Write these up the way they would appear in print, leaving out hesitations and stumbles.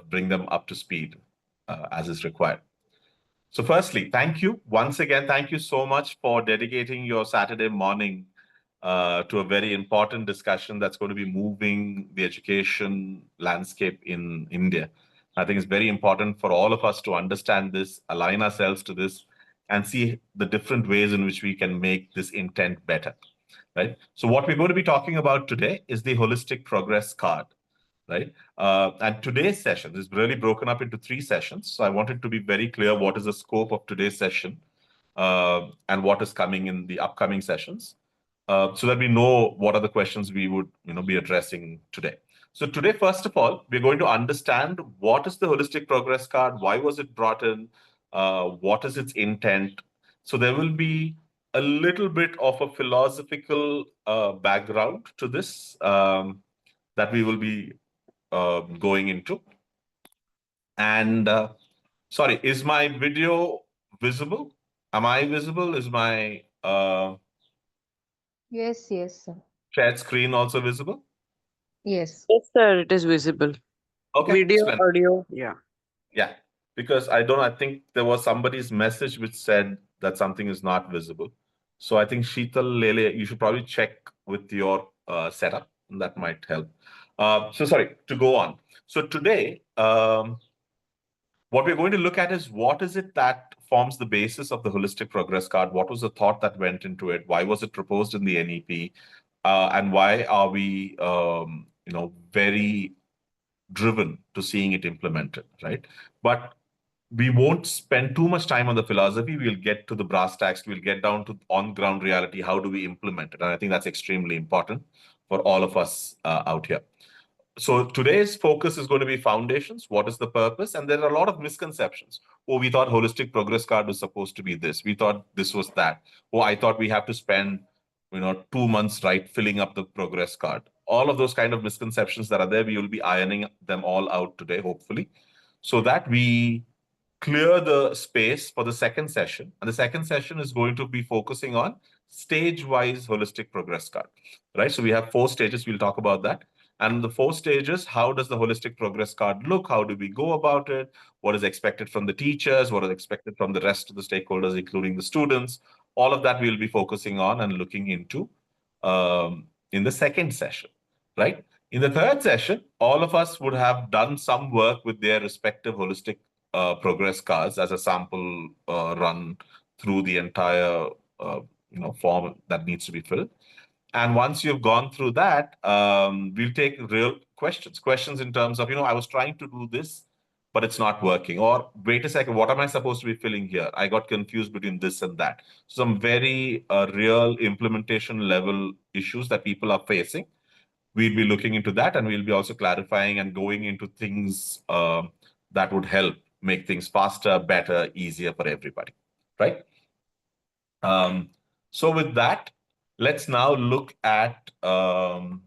bring them up to speed as is required. So firstly, thank you once again. Thank you so much for dedicating your Saturday morning to a very important discussion that's going to be moving the education landscape in India. I think it's very important for all of us to understand this, align ourselves to this, and see the different ways in which we can make this intent better, right? So what we're going to be talking about today is the holistic progress card, right? And today's session is really broken up into 3 sessions. So I wanted to be very clear what is the scope of today's session and what is coming in the upcoming sessions, so that we know what are the questions we would be addressing today. So today, first of all, we're going to understand what is the holistic progress card, why was it brought in, what is its intent. So there will be a little bit of a philosophical background to this that we will be going into. And sorry, is my video visible? Am I visible? Is my Yes, yes, sir. shared screen also visible? Yes. Yes, sir, it is visible. Okay, Video, splendid. audio. Yeah. Yeah, because I think there was somebody's message which said that something is not visible. So I think Sheetal Lele, you should probably check with your setup. And that might help. So sorry, to go on. So today, what we're going to look at is what is it that forms the basis of the holistic progress card? What was the thought that went into it? Why was it proposed in the NEP? And why are we, very driven to seeing it implemented, right? But we won't spend too much time on the philosophy. We'll get to the brass tacks. We'll get down to on-ground reality. How do we implement it? And I think that's extremely important for all of us out here. So today's focus is going to be foundations. What is the purpose? And there are a lot of misconceptions. Oh, we thought holistic progress card was supposed to be this. We thought this was that. Oh, I thought we have to spend 2 months, right, filling up the progress card. All of those kind of misconceptions that are there, we will be ironing them all out today, hopefully, so that we clear the space for the second session. And the second session is going to be focusing on stage-wise holistic progress card, right? So we have 4 stages. We'll talk about that. And the 4 stages, how does the holistic progress card look? How do we go about it? What is expected from the teachers? What is expected from the rest of the stakeholders, including the students? All of that we'll be focusing on and looking into in the second session, right? In the third session, all of us would have done some work with their respective holistic progress cards as a sample run through the entire form that needs to be filled. And once you've gone through that, we'll take real questions in terms of, I was trying to do this, but it's not working. Or wait a second, what am I supposed to be filling here? I got confused between this and that. Some very real implementation level issues that people are facing. We'll be looking into that, and we'll be also clarifying and going into things that would help make things faster, better, easier for everybody, right? So with that, let's now look at what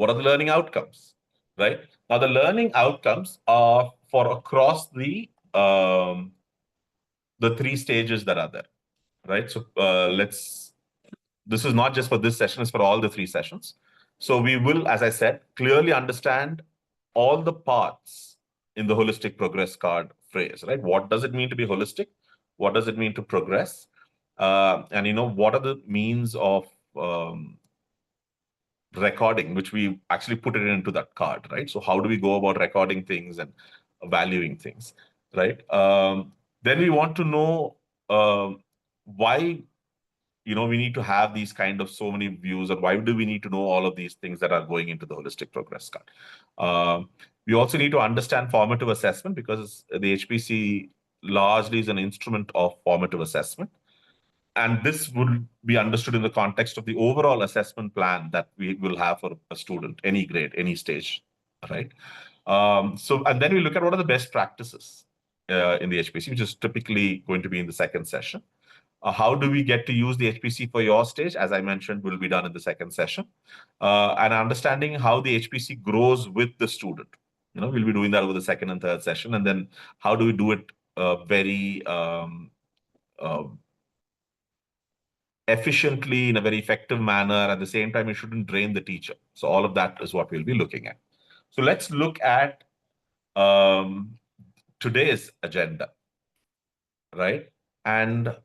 are the learning outcomes, right? Now, the learning outcomes are for across the 3 stages that are there, right? So this is not just for this session, it's for all the 3 sessions. So we will, as I said, clearly understand all the parts in the holistic progress card phrase, right? What does it mean to be holistic? What does it mean to progress? And what are the means of recording, which we actually put it into that card, right? So how do we go about recording things and valuing things, right? Then we want to know why we need to have these kind of so many views, and why do we need to know all of these things that are going into the holistic progress card. We also need to understand formative assessment, because the HPC largely is an instrument of formative assessment. And this would be understood in the context of the overall assessment plan that we will have for a student, any grade, any stage, right? And then we look at what are the best practices in the HPC, which is typically going to be in the second session. How do we get to use the HPC for your stage? As I mentioned, will be done in the second session. And understanding how the HPC grows with the student. We'll be doing that over the second and third session. And then how do we do it very efficiently, in a very effective manner? At the same time, it shouldn't drain the teacher. So all of that is what we'll be looking at. So let's look at today's agenda, right? And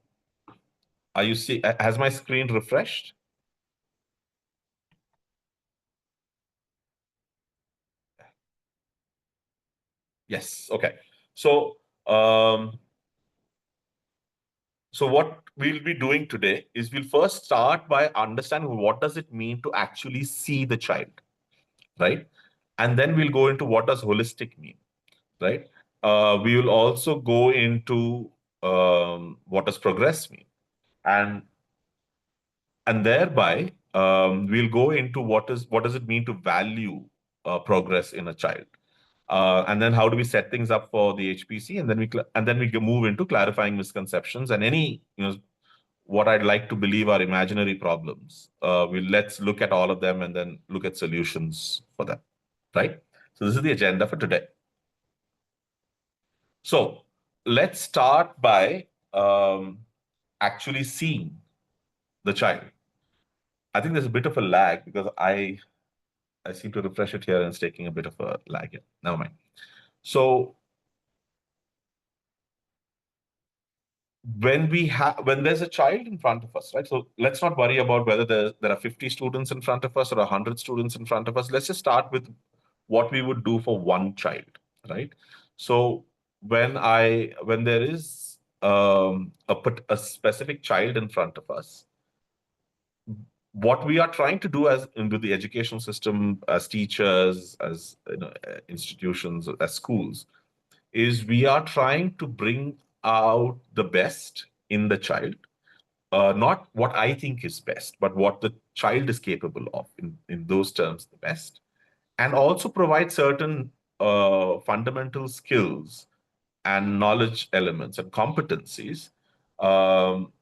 are you see? Has my screen refreshed? Yes. Okay. So um, so what we'll be doing today is we'll first start by understanding what does it mean to actually see the child, right? And then we'll go into what does holistic mean, right? We will also go into what does progress mean, and thereby we'll go into what does it mean to value progress in a child, and then how do we set things up for the HPC, and then we move into clarifying misconceptions and any what I'd like to believe are imaginary problems. Let's look at all of them and then look at solutions for them, right? So this is the agenda for today. So let's start by actually seeing the child. I think there's a bit of a lag because I seem to refresh it here and it's taking a bit of a lag here. Never mind. So when there's a child in front of us, right? So let's not worry about whether there are 50 students in front of us or 100 students in front of us. Let's just start with what we would do for one child, right? So when there is a specific child in front of us, what we are trying to do as into the educational system, as teachers, as institutions, as schools, is we are trying to bring out the best in the child, not what I think is best, but what the child is capable of, in those terms, the best, and also provide certain fundamental skills and knowledge elements and competencies um,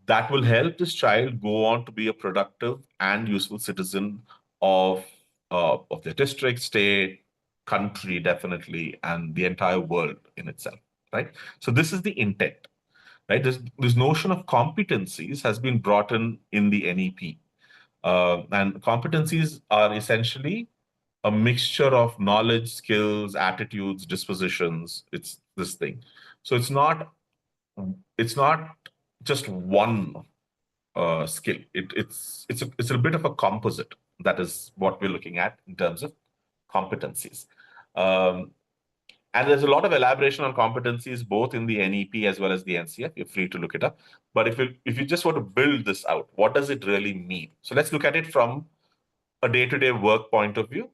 that will help this child go on to be a productive and useful citizen of their district, state, country, definitely, and the entire world in itself, right? So this is the intent, right? This notion of competencies has been brought in the NEP, and competencies are essentially a mixture of knowledge, skills, attitudes, dispositions. It's this thing. So it's not just one skill. It's a bit of a composite. That is what we're looking at in terms of competencies. Um, and there's a lot of elaboration on competencies both in the NEP as well as the NCF. You're free to look it up. But if you just want to build this out, what does it really mean? So let's look at it from a day-to-day work point of view,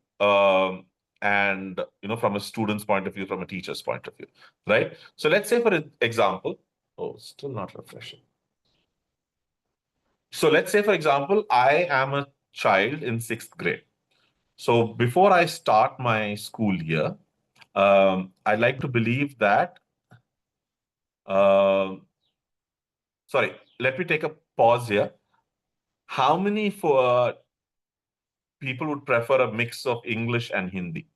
and from a student's point of view, from a teacher's point of view, right? So let's say, for example, oh, still not refreshing. So let's say, for example, I am a child in 6th grade. So before I start my school year, I like to believe that. Uh, sorry, let me take a pause here. How many people would prefer a mix of English and Hindi?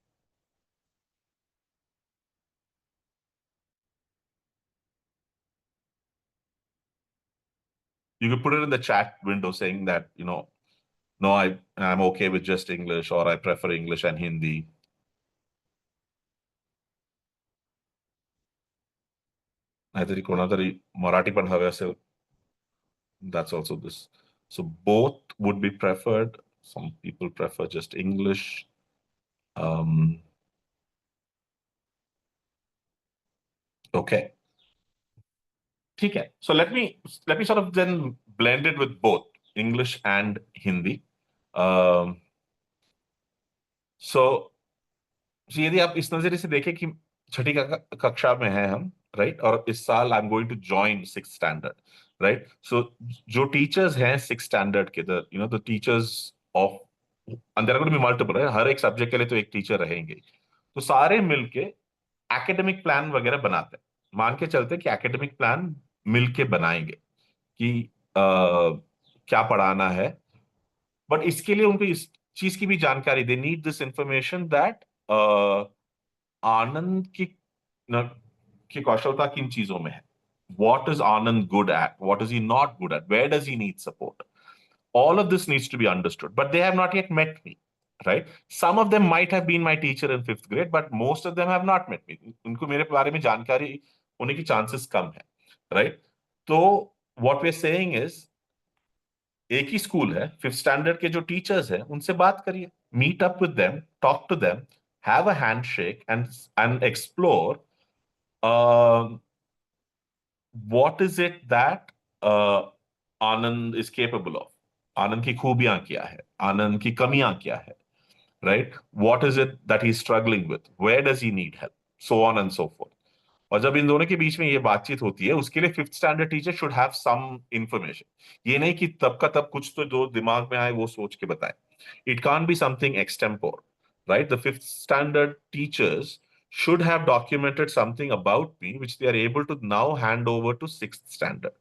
You could put it in the chat window saying that, no, I'm okay with just English, or I prefer English and Hindi. नाहीतरी कोणातरी मराठी पण हवे असेल, that's also this. So both would be preferred. Some people prefer just English. Okay. Okay. So let me sort of then blend it with both English and Hindi. So यदि आप इस नजरिए से देखें कि छठी कक्षा में है हम, राइट, और इस साल I am going to join 6th standard, right? So जो टीचर्स हैं 6th स्टैंडर्ड के, द टीचर्स ऑफ, अंदर भी मल्टीपल है, हर एक सब्जेक्ट के लिए तो एक टीचर रहेंगे, तो सारे मिलके एकेडमिक प्लान वगैरह बनाते हैं। मान के चलते कि एकेडमिक प्लान मिलके बनाएंगे कि क्या पढ़ाना है, बट इसके लिए उनको इस चीज की भी जानकारी, they need this information that Anand की कौशलता किन चीजों में है, what is Anand good at, what is he not good at, where does he need support, all of this needs to be understood, but they have not yet met me, right? Some of them might have been my teacher in 5th grade, but most of them have not met me. उनको मेरे बारे में जानकारी होने की chances कम है, right? तो what we're saying is, एक ही स्कूल है, 5th स्टैंडर्ड के जो टीचर्स हैं उनसे बात करिए, meet up with them, talk to them, have a handshake and explore what is it that Anand is capable of. Anand की खूबियां क्या है, आनंद की कमियां क्या है, right? What is it that he's struggling with? Where does he need help? So on and so forth. और जब इन दोनों के बीच में ये बातचीत होती है, उसके लिए 5th standard teacher should have some information. ये नहीं कि तब का तब कुछ तो जो दिमाग में आए वो सोच के बताए। It can't be something extempore, right? The 5th standard teachers should have documented something about me which they are able to now hand over to 6th standard.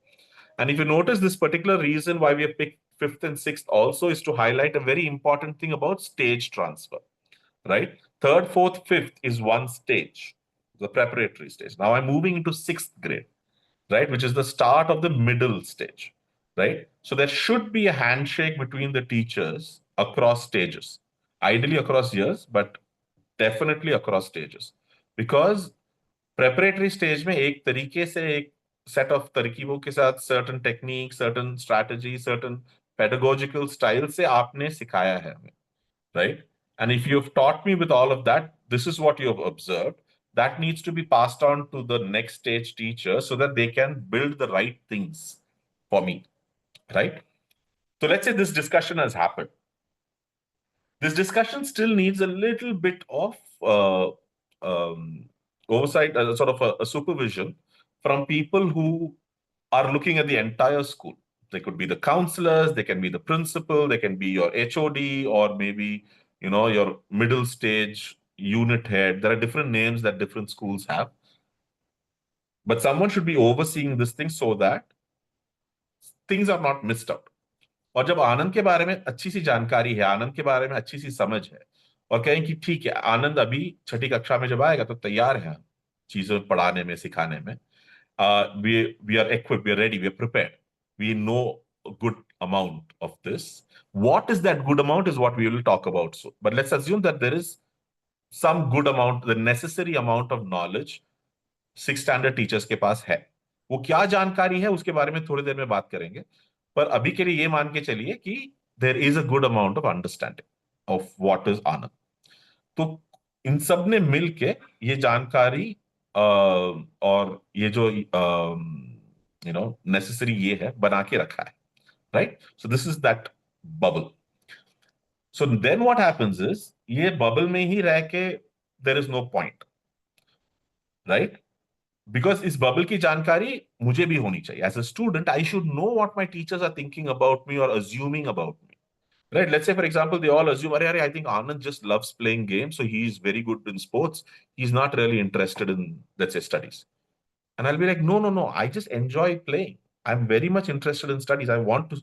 And if you notice, this particular reason why we have picked 5th and 6th also is to highlight a very important thing about stage transfer, right? 3rd, 4th, 5th is one stage, the preparatory stage. Now I'm moving into 6th grade, right? Which is the start of the middle stage, right? So there should be a handshake between the teachers across stages, ideally across years, but definitely across stages. Because preparatory stage में एक तरीके से एक set of तरकीबों के साथ certain technique, certain strategy, certain pedagogical style से आपने सिखाया है हमें, right? And if you've taught me with all of that, this is what you've observed. That needs to be passed on to the next stage teacher so that they can build the right things for me, right? So let's say this discussion has happened. This discussion still needs a little bit of oversight, sort of a supervision from people who are looking at the entire school. They could be the counselors, they can be the principal, they can be your HOD, or maybe your middle stage unit head. There are different names that different schools have. But someone should be overseeing this thing so that things are not missed out. और जब आनंद के बारे में अच्छी सी जानकारी है, आनंद के बारे में अच्छी सी समझ है, और कहें कि ठीक है, आनंद अभी 6ठी कक्षा में जब आएगा तो तैयार है हम चीजें पढ़ाने में, सिखाने में, we are equipped, we are ready, we are prepared, we know a good amount of this. What is that good amount is what we will talk about soon. But let's assume that there is some good amount, the necessary amount of knowledge 6th standard teachers के पास है। वो क्या जानकारी है उसके बारे में थोड़ी देर में बात करेंगे, पर अभी के लिए ये मान के चलिए कि there is a good amount of understanding of what is Anand. तो इन सब ने मिल के ये जानकारी और ये जो नेसेसरी ये है बना के रखा है, right? So this is that bubble. So then what happens is, ये बबल में ही रह के there is no point, right? Because इस बबल की जानकारी मुझे भी होनी चाहिए. As a student I should know what my teachers are thinking about me और assuming about me, right? Let's say for example they all assume, I think Anand just loves playing games, so he's very good in sports, he's not really interested in, let's say, studies. And I'll be like, no, no, no, I just enjoy playing, I'm very much interested in studies, I want to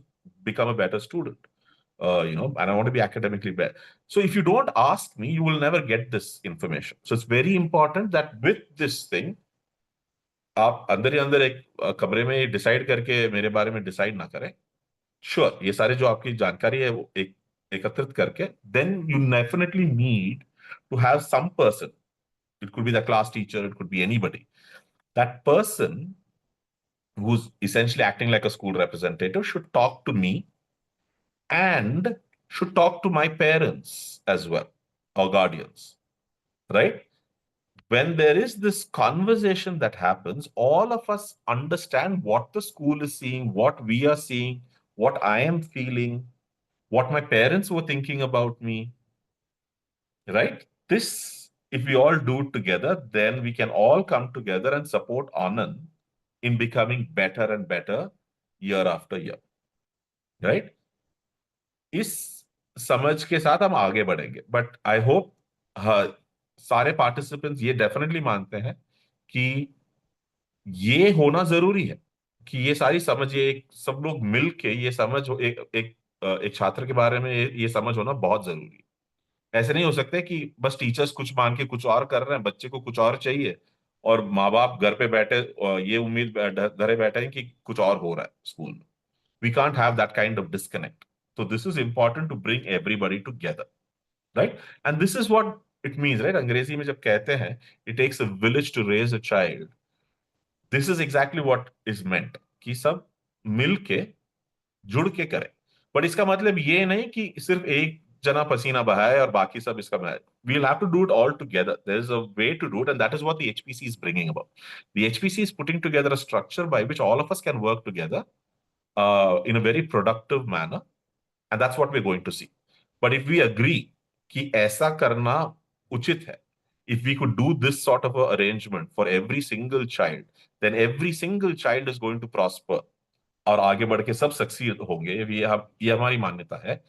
become a better student, and I want to be academically better. So if you don't ask me, you will never get this information. So it's very important that with this thing, आप अंदर ही अंदर एक कमरे में decide करके मेरे बारे में डिसाइड ना करें. श्योर, ये सारे जो आपकी जानकारी है वो एक एकत्रित करके, then you definitely need to have some person, it could be the class teacher, it could be anybody, that person who's essentially acting like a school representative should talk to me and should talk to my parents as well, or guardians, right? When there is this conversation that happens, all of us understand what the school is seeing, what we are seeing, what I am feeling, what my parents were thinking about me, right? This, if we all do it together, then we can all come together and support Anand in becoming better and better year after year, right? इस समझ के साथ हम आगे बढ़ेंगे. But I hope सारे participants ये definitely मानते हैं कि ये होना जरूरी है, कि ये सारी समझ, ये सब लोग मिल के ये समझ एक छात्र के बारे में ये समझ होना बहुत जरूरी है. ऐसे नहीं हो सकते कि बस टीचर्स कुछ मान के कुछ और कर रहे हैं, बच्चे को कुछ और चाहिए, और माँ बाप घर पे बैठे ये उम्मीद धरे बैठे हैं कि कुछ और हो रहा है स्कूल में. We can't have that kind of disconnect. So this is important to bring everybody together. right? And this is what it means, right? अंग्रेजी में जब कहते हैं it takes a village to raise a child, this is exactly what is meant कि सब मिल के जुड़ के करें. बट इसका मतलब ये नहीं कि सिर्फ एक जना पसीना बहाए और बाकी सब इसका मैं. We'll have to do it all together. There's a way to do it, and that is what the HPC is bringing about. The HPC is putting together a structure by which all of us can work together in a very productive manner, and that's what we're going to see. But if we agree कि ऐसा करना उचित है, if we could do this sort of a arrangement for every single child, then every single child is going to prosper और आगे बढ़ के सब सक्सीड होंगे, ये हमारी मान्यता है.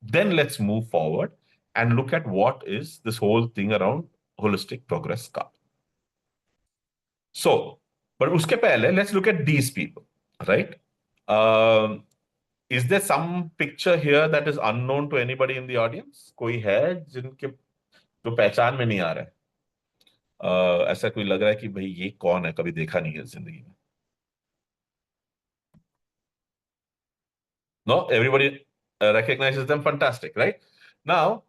Then let's move forward and look at what is this whole thing around holistic progress का. So, but उसके पहले let's look at these people, right? Is there some picture here that is unknown to anybody in the audience? कोई है जिनके जो पहचान में नहीं आ रहा है? ऐसा कोई लग रहा है कि भाई ये कौन है, कभी देखा नहीं है जिंदगी में? No, everybody recognizes them. Fantastic, right? Now,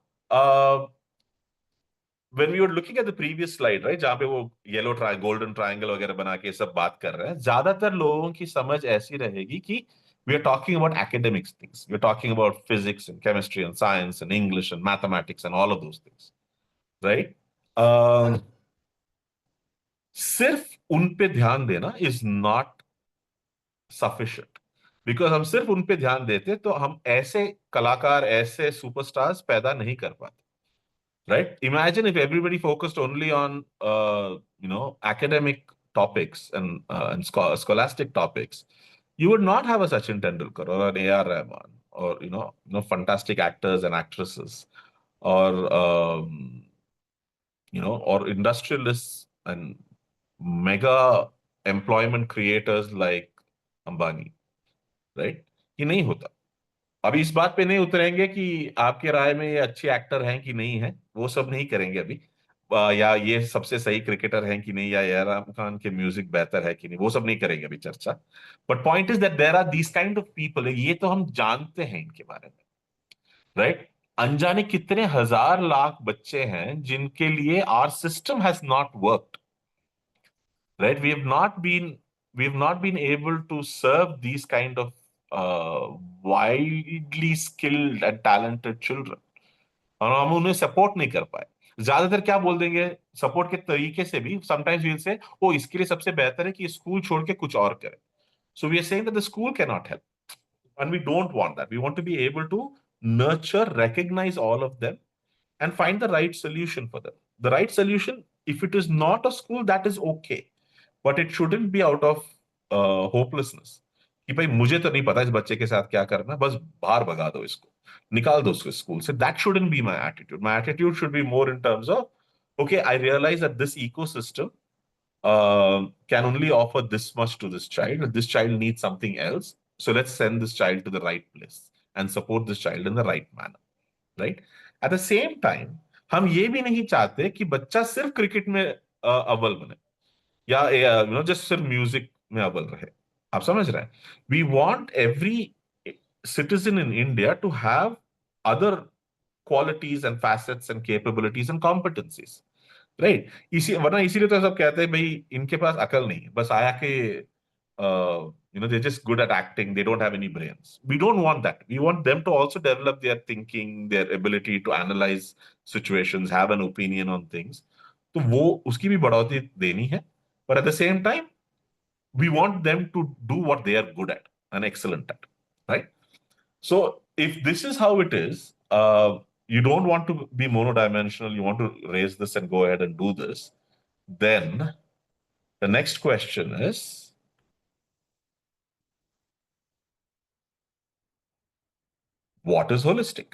when we were looking at the previous slide, right, जहां पे वो येलो गोल्डन ट्रायंगल वगैरह बना के सब बात कर रहे हैं, ज्यादातर लोगों की समझ ऐसी रहेगी कि we are talking about academic things. We're talking about physics and chemistry and science and English and mathematics and all of those things, right? सिर्फ उन पे ध्यान देना is not sufficient. बिकॉज हम सिर्फ उन पे ध्यान देते तो हम ऐसे कलाकार, ऐसे सुपरस्टार्स पैदा नहीं कर पाते. Right? Imagine if everybody focused only on academic topics and scholastic topics. You would not have a Sachin Tendulkar or an A.R. Rahman or fantastic actors and actresses or or industrialists and mega employment creators like Ambani. Right? ये नहीं होता. अभी इस बात पे नहीं उतरेंगे कि आपके राय में ये अच्छे एक्टर हैं कि नहीं है, वो सब नहीं करेंगे अभी. या ये सबसे सही क्रिकेटर हैं कि नहीं, या ए.आर. खान के म्यूजिक बेहतर है कि नहीं, वो सब नहीं करेंगे अभी चर्चा. But point is that there are these kind of people, ये तो हम जानते हैं इनके बारे में, राइट? अनजाने कितने हजार लाख बच्चे हैं जिनके लिए our system has not worked, right? We have not been able to serve these kind of widely skilled and talented children, और हम उन्हें सपोर्ट नहीं कर पाए. ज्यादातर क्या बोल देंगे सपोर्ट के तरीके से भी, समटाइम्स वील से ओ इसके लिए सबसे बेहतर है कि स्कूल छोड़ के कुछ और करे. So we are saying that the school can not help, and we don't want that. We want to be able to nurture, recognize all of them and find the right solution for them. The right solution, if it is not a school, that is okay, but it shouldn't be out of hopelessness कि भाई मुझे तो नहीं पता इस बच्चे के साथ क्या करना, बस बाहर भगा दो इसको, निकाल दो उसको स्कूल से. That shouldn't be my attitude. My attitude should be more in terms of, okay, I realize that this ecosystem can only offer this much to this child, and this child needs something else. So let's send this child to the right place and support this child in the right manner, right? At the same time, हम ये भी नहीं चाहते कि बच्चा सिर्फ cricket में अव्वल बने या जस्ट सिर्फ म्यूजिक में अव्वल रहे. आप समझ रहे हैं? We want every citizen in India to have other qualities and facets and capabilities and competencies. Right? वरना इसीलिए तो सब कहते हैं भाई इनके पास अकल नहीं, बस आया के they're just good at acting, they don't have any brains. We don't want that. We want them to also develop their thinking, their ability to analyze situations, have an opinion on things. तो वो उसकी भी बढ़ोतरी देनी है. But at the same time, we want them to do what they are good at and excellent at, right? So if this is how it is, you don't want to be monodimensional, you want to raise this and go ahead and do this, then the next question is, what is holistic?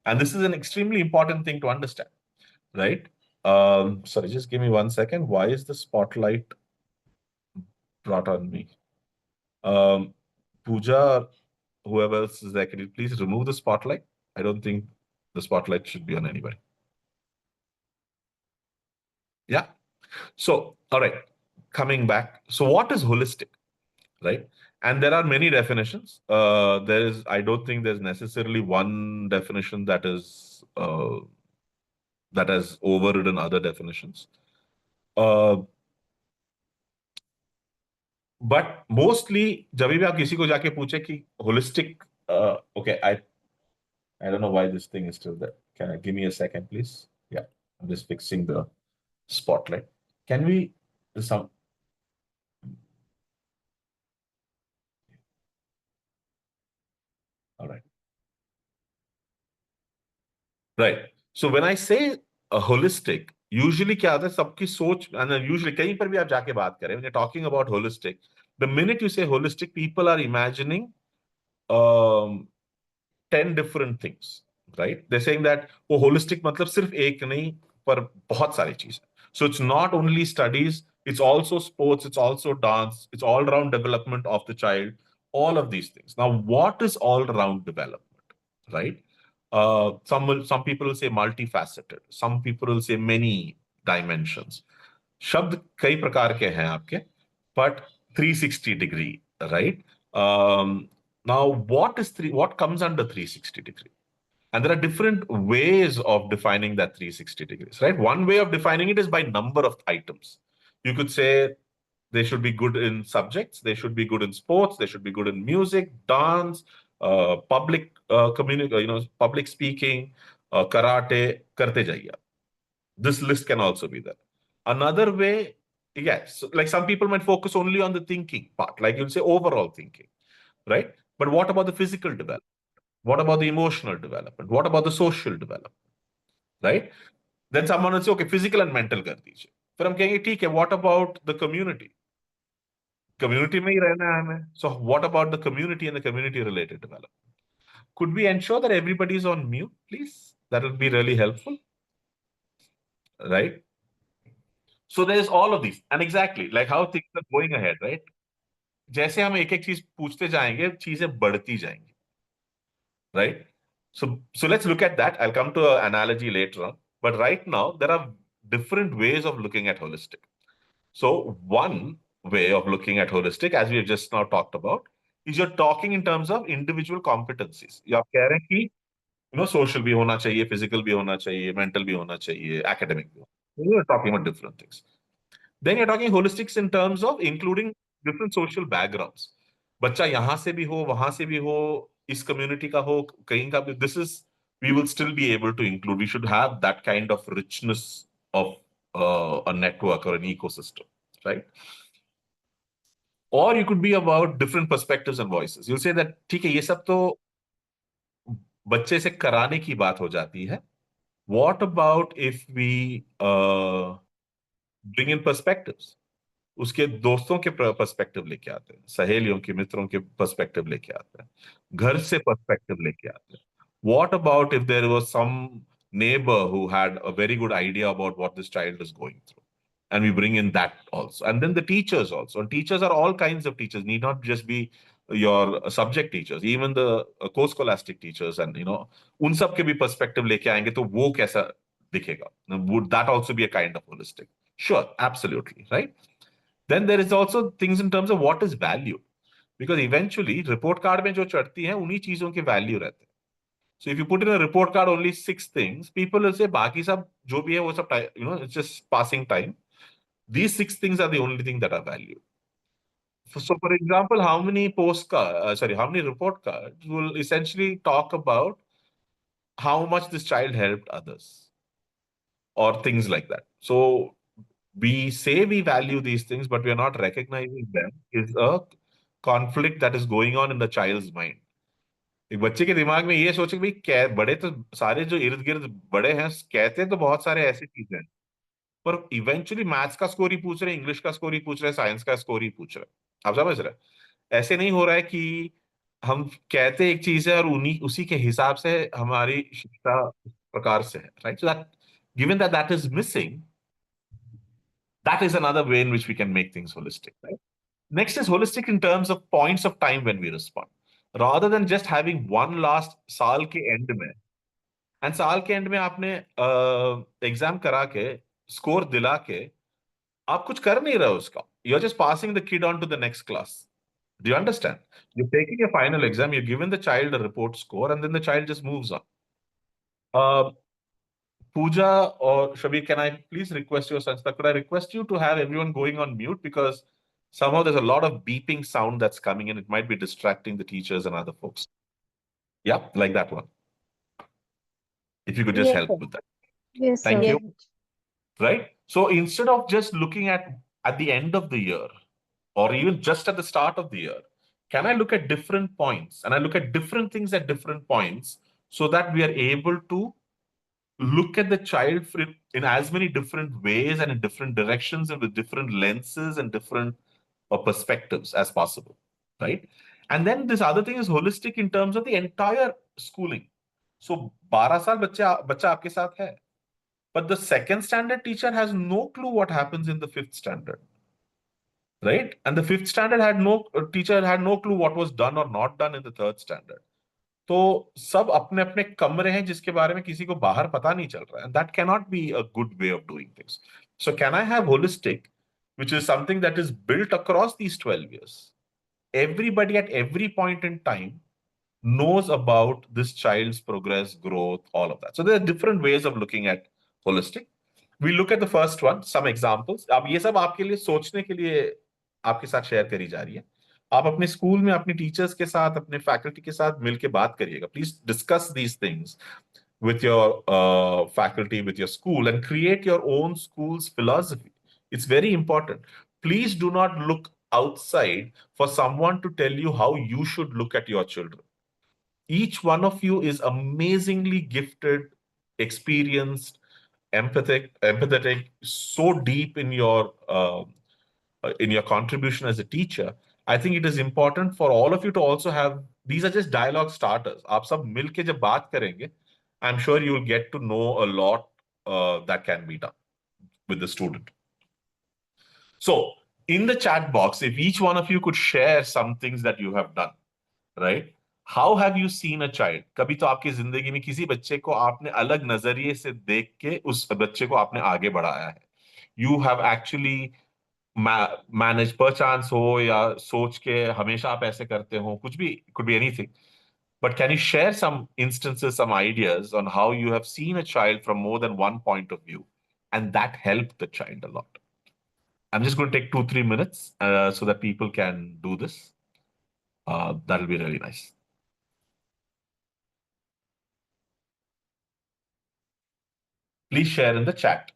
And this is an extremely important thing to understand, right? Sorry, just give me 1 second. Why is the spotlight brought on me? Pooja, whoever else is there, can you please remove the spotlight? I don't think the spotlight should be on anybody. Yeah. So, all right, coming back. So what is holistic, right? And there are many definitions. I don't think there's necessarily one definition that is that has overridden other definitions. But mostly, जब भी आप किसी को जाके पूछे कि holistic, okay, I don't know why this thing is still there. Can I give me a second, please? Yeah, I'm just fixing the spotlight. Can we some all right. Right. So when I say a holistic, usually क्या होता है सबकी सोच, and usually कहीं पर भी आप जाके बात करें, when you're talking about holistic, the minute you say holistic, people are imagining um, 10 different things, right? They're saying that वो holistic मतलब सिर्फ एक नहीं पर बहुत सारी चीजें. So it's not only studies, it's also sports, it's also dance, it's all round development of the child, all of these things. Now, what is all round development, right? Some people will say multifaceted, some people will say many dimensions. शब्द कई प्रकार के हैं आपके, but 360 degree, right? Now, what comes under 360 degree? And there are different ways of defining that 360 degrees, right? One way of defining it is by number of items. You could say they should be good in subjects, they should be good in sports, they should be good in music, dance, public public speaking, karate, karte jaiye. This list can also be there. Another way, yes, like some people might focus only on the thinking part, like you'll say overall thinking, right? But what about the physical development? What about the emotional development? What about the social development? Right? Then someone will say, okay, physical and mental कर दीजिए. फिर हम कहेंगे ठीक है, what about the community? Community में ही रहना है हमें. So what about the community and the community related development? Could we ensure that everybody is on mute, please? That will be really helpful. Right? So there's all of these. And exactly like how things are going ahead, right? जैसे हम एक एक चीज पूछते जाएंगे, चीजें बढ़ती जाएंगी. Right? So let's look at that. I'll come to an analogy later on. But right now, there are different ways of looking at holistic. So one way of looking at holistic, as we have just now talked about, is you're talking in terms of individual competencies. You are कह रहे हैं कि social भी होना चाहिए, physical भी होना चाहिए, mental भी होना चाहिए, academic भी. You're talking about different things. Then you're talking holistics in terms of including different social backgrounds. बच्चा यहाँ से भी हो, वहां से भी हो, इस community का हो, कहीं का भी. This is, we will still be able to include. We should have that kind of richness of a network or an ecosystem, right? Or you could be about different perspectives and voices. You'll say that ठीक है, ये सब तो बच्चे से कराने की बात हो जाती है. What about if we bring in perspectives? उसके दोस्तों के पर्सपेक्टिव लेके आते हैं, सहेलियों के, मित्रों के पर्सपेक्टिव लेके आते हैं, घर से पर्सपेक्टिव लेके आते हैं. What about if there was some neighbor who had a very good idea about what this child is going through? And we bring in that also. And then the teachers also. And teachers are all kinds of teachers, need not just be your subject teachers, even the co-scholastic teachers. And, उन सब के भी perspective लेके आएंगे तो वो कैसा दिखेगा? Would that also be a kind of holistic? Sure, absolutely, right? Then there is also things in terms of what is value, because eventually report card में जो चढ़ती है उन्हीं चीजों के value रहते हैं. So if you put in a report card only 6 things, people will say बाकी सब जो भी है वो सब it's just passing time. These 6 things are the only thing that are valued. So for example, how many how many report cards will essentially talk about how much this child helped others or things like that. So we say we value these things, but we are not recognizing them is a conflict that is going on in the child's mind. एक बच्चे के दिमाग में ये सोचे कि भाई बड़े तो सारे जो इर्द गिर्द बड़े हैं कहते तो बहुत सारे ऐसी चीजें हैं, पर इवेंचुअली मैथ्स का स्कोर ही पूछ रहे हैं, इंग्लिश का स्कोर ही पूछ रहे हैं, साइंस का स्कोर ही पूछ रहे हैं. आप समझ रहे हैं? ऐसे नहीं हो रहा है कि हम कहते एक चीज है और उन्हीं उसी के हिसाब से हमारी शिक्षा इस प्रकार से है, right? So that given that that is missing, that is another way in which we can make things holistic, right? Next is holistic in terms of points of time when we respond. Rather than just having one last साल के end में, and साल के end में आपने exam करा के score दिला के आप कुछ कर नहीं रहे हो उसका. You're just passing the kid on to the next class. Do you understand? You're taking a final exam, you're giving the child a report score, and then the child just moves on. Uh, Pooja or Shabir, can I please request you, Sanchita, could I request you to have everyone going on mute, because somehow there's a lot of beeping sound that's coming in. It might be distracting the teachers and other folks. Yeah, like that one. If you could just Yes, help sir. with that. Yes, Thank sir. you. Right? So instead of just looking at the end of the year, or even just at the start of the year, can I look at different points and I look at different things at different points, so that we are able to look at the child in as many different ways and in different directions and with different lenses and different perspectives as possible, right? And then this other thing is holistic in terms of the entire schooling. So 12 साल बच्चा आपके साथ है, but the second standard teacher has no clue what happens in the fifth standard, right? And the fifth standard had no teacher had no clue what was done or not done in the third standard. तो सब अपने अपने कमरे हैं जिसके बारे में किसी को बाहर पता नहीं चल रहा है, and that cannot be a good way of doing things. So can I have holistic, which is something that is built across these 12 years? Everybody at every point in time knows about this child's progress, growth, all of that. So there are different ways of looking at holistic. We look at the first one, some examples. अब ये सब आपके लिए सोचने के लिए आपके साथ शेयर करी जा रही है. आप अपने स्कूल में अपने टीचर्स के साथ, अपने फैकल्टी के साथ मिलके बात करिएगा. Please discuss these things with your faculty, with your school, and create your own school's philosophy. It's very important. Please do not look outside for someone to tell you how you should look at your children. Each one of you is amazingly gifted, experienced, empathetic, so deep in your contribution as a teacher. I think it is important for all of you to also have, these are just dialogue starters. आप सब मिलके जब बात करेंगे, I'm sure you will get to know a lot that can be done with the student. So in the chat box, if each one of you could share some things that you have done, right? How have you seen a child? कभी तो आपकी जिंदगी में किसी बच्चे को आपने अलग नजरिए से देख के उस बच्चे को आपने आगे बढ़ाया है. You have actually manage perchance हो या सोच के हमेशा आप ऐसे करते हो, कुछ भी, could be anything. But can you share some instances, some ideas on how you have seen a child from more than one point of view, and that helped the child a lot? I'm just going to take 2-3 minutes so that people can do this. That'll be really nice. Please share in the chat.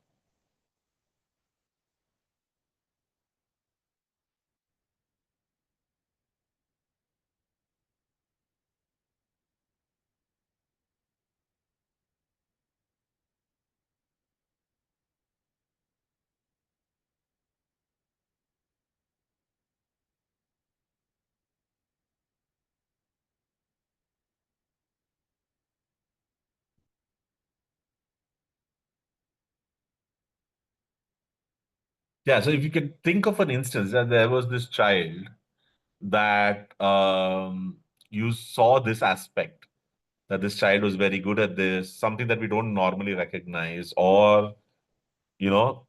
Yeah, so if you can think of an instance that there was this child that you saw this aspect, that this child was very good at this, something that we don't normally recognize, or, you know,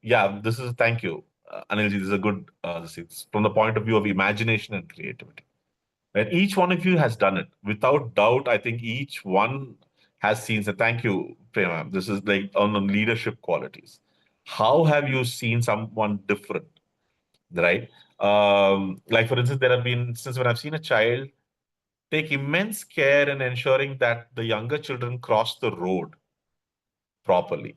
yeah, this is, thank you, Anilji, this is a good, this is from the point of view of imagination and creativity. And each one of you has done it. Without doubt, I think each one has seen, so thank you, Prema. This is like on the leadership qualities. How have you seen someone different, right? Like, for instance, there have been instances when I've seen a child take immense care in ensuring that the younger children cross the road properly,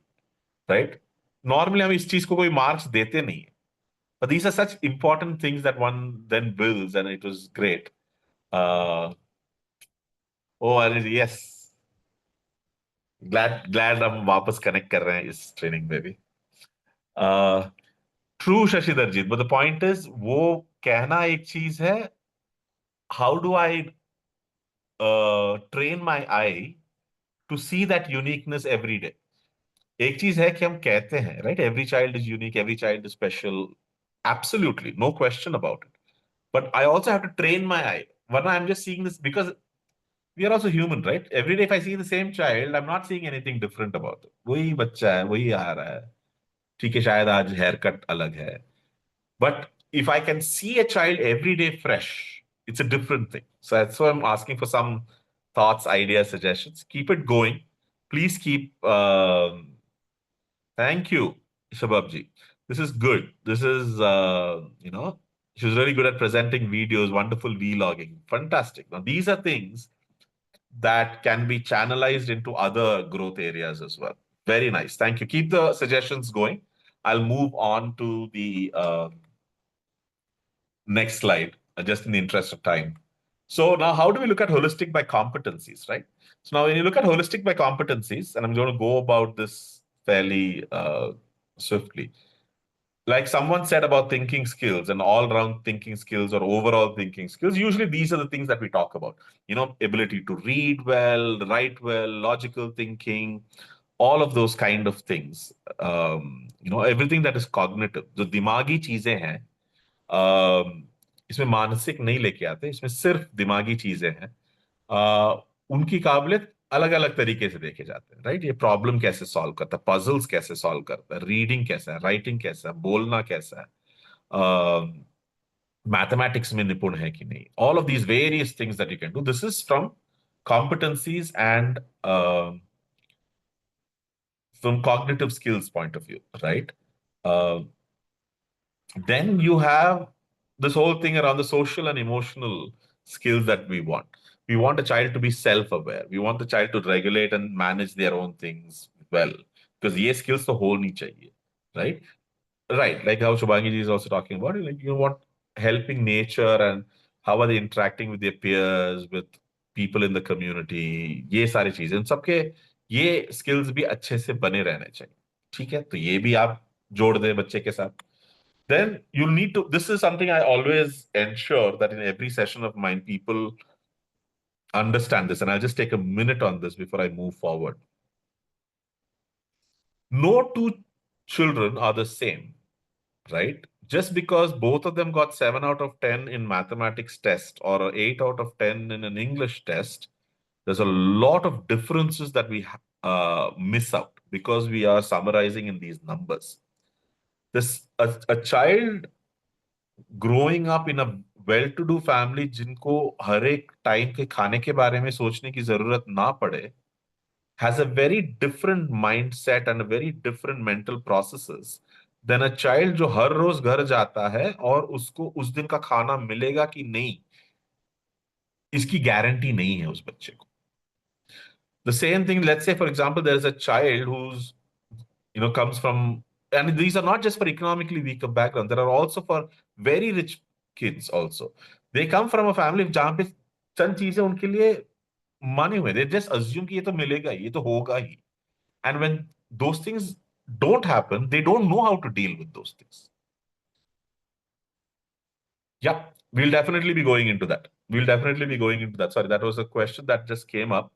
right? Normally, हम इस चीज को कोई marks देते नहीं. But these are such important things that one then builds, and it was great. Uh, oh, yes. Glad हम वापस connect कर रहे हैं इस training में भी. True, Shashidharjit. But the point is, वो कहना एक चीज है. How do I train my eye to see that uniqueness every day? एक चीज है कि हम कहते हैं, right? Every child is unique, every child is special. Absolutely, no question about it. But I also have to train my eye. Varna, I'm just seeing this because we are also human, right? Every day if I see the same child, I'm not seeing anything different about it. वही बच्चा है, वही आ रहा है. ठीक है, शायद आज हेयर कट अलग है. But if I can see a child every day fresh, it's a different thing. So that's why I'm asking for some thoughts, ideas, suggestions. Keep it going. please keep. Thank you, Shababji. This is good. This is, she was really good at presenting videos, wonderful vlogging. Fantastic. Now, these are things that can be channelized into other growth areas as well. Very nice. Thank you. Keep the suggestions going. I'll move on to the next slide, just in the interest of time. So now, how do we look at holistic by competencies, right? So now, when you look at holistic by competencies, and I'm going to go about this fairly swiftly. Like someone said about thinking skills and all-round thinking skills or overall thinking skills, usually these are the things that we talk about. Ability to read well, write well, logical thinking, all of those kind of things. Everything that is cognitive. जो दिमागी चीजें हैं, इसमें मानसिक नहीं लेके आते, इसमें सिर्फ दिमागी चीजें हैं। उनकी काबिलियत अलग अलग तरीके से देखे जाते हैं, राइट? ये प्रॉब्लम कैसे सॉल्व करता है, पजल्स कैसे सॉल्व करता है, रीडिंग कैसा है, राइटिंग कैसा है, बोलना कैसा है, मैथमेटिक्स में निपुण है कि नहीं, all of these various things that you can do, this is from competencies and from cognitive skills point of view, right? Uh, then you have this whole thing around the social and emotional skills that we want. We want a child to be self-aware. We want the child to regulate and manage their own things well. Because ये skills तो हो नहीं चाहिए, right? Right, like how Shubhangi ji is also talking about, like you want helping nature and how are they interacting with their peers, with people in the community, ये सारी चीजें, उन सबके ये skills भी अच्छे से बने रहने चाहिए। ठीक है, तो ये भी आप जोड़ दें बच्चे के साथ। Then you'll need to, this is something I always ensure that in every session of mine, people understand this. And I'll just take a minute on this before I move forward. No two children are the same, right? Just because both of them got 7 out of 10 in mathematics test or a 8 out of 10 in an English test, there's a lot of differences that we miss out because we are summarizing in these numbers. A child growing up in a well to do family जिनको हर एक time के खाने के बारे में सोचने की जरूरत ना पड़े has a very different mind set and very different mental processes than a child जो हर रोज घर जाता है और उसको उस दिन का खाना मिलेगा कि नहीं, इसकी गारंटी नहीं है उस बच्चे को। The same thing, let's say, for example, there is a child who's, comes from, and these are not just for economically weaker background, there are also for very rich kids also. They come from a family जहाँ पे चंद चीजें उनके लिए माने हुए, they just assume कि ये तो मिलेगा ही, ये तो होगा ही. And when those things don't happen, they don't know how to deal with those things. Yeah, we'll definitely be going into that. We'll definitely be going into that. Sorry, that was a question that just came up.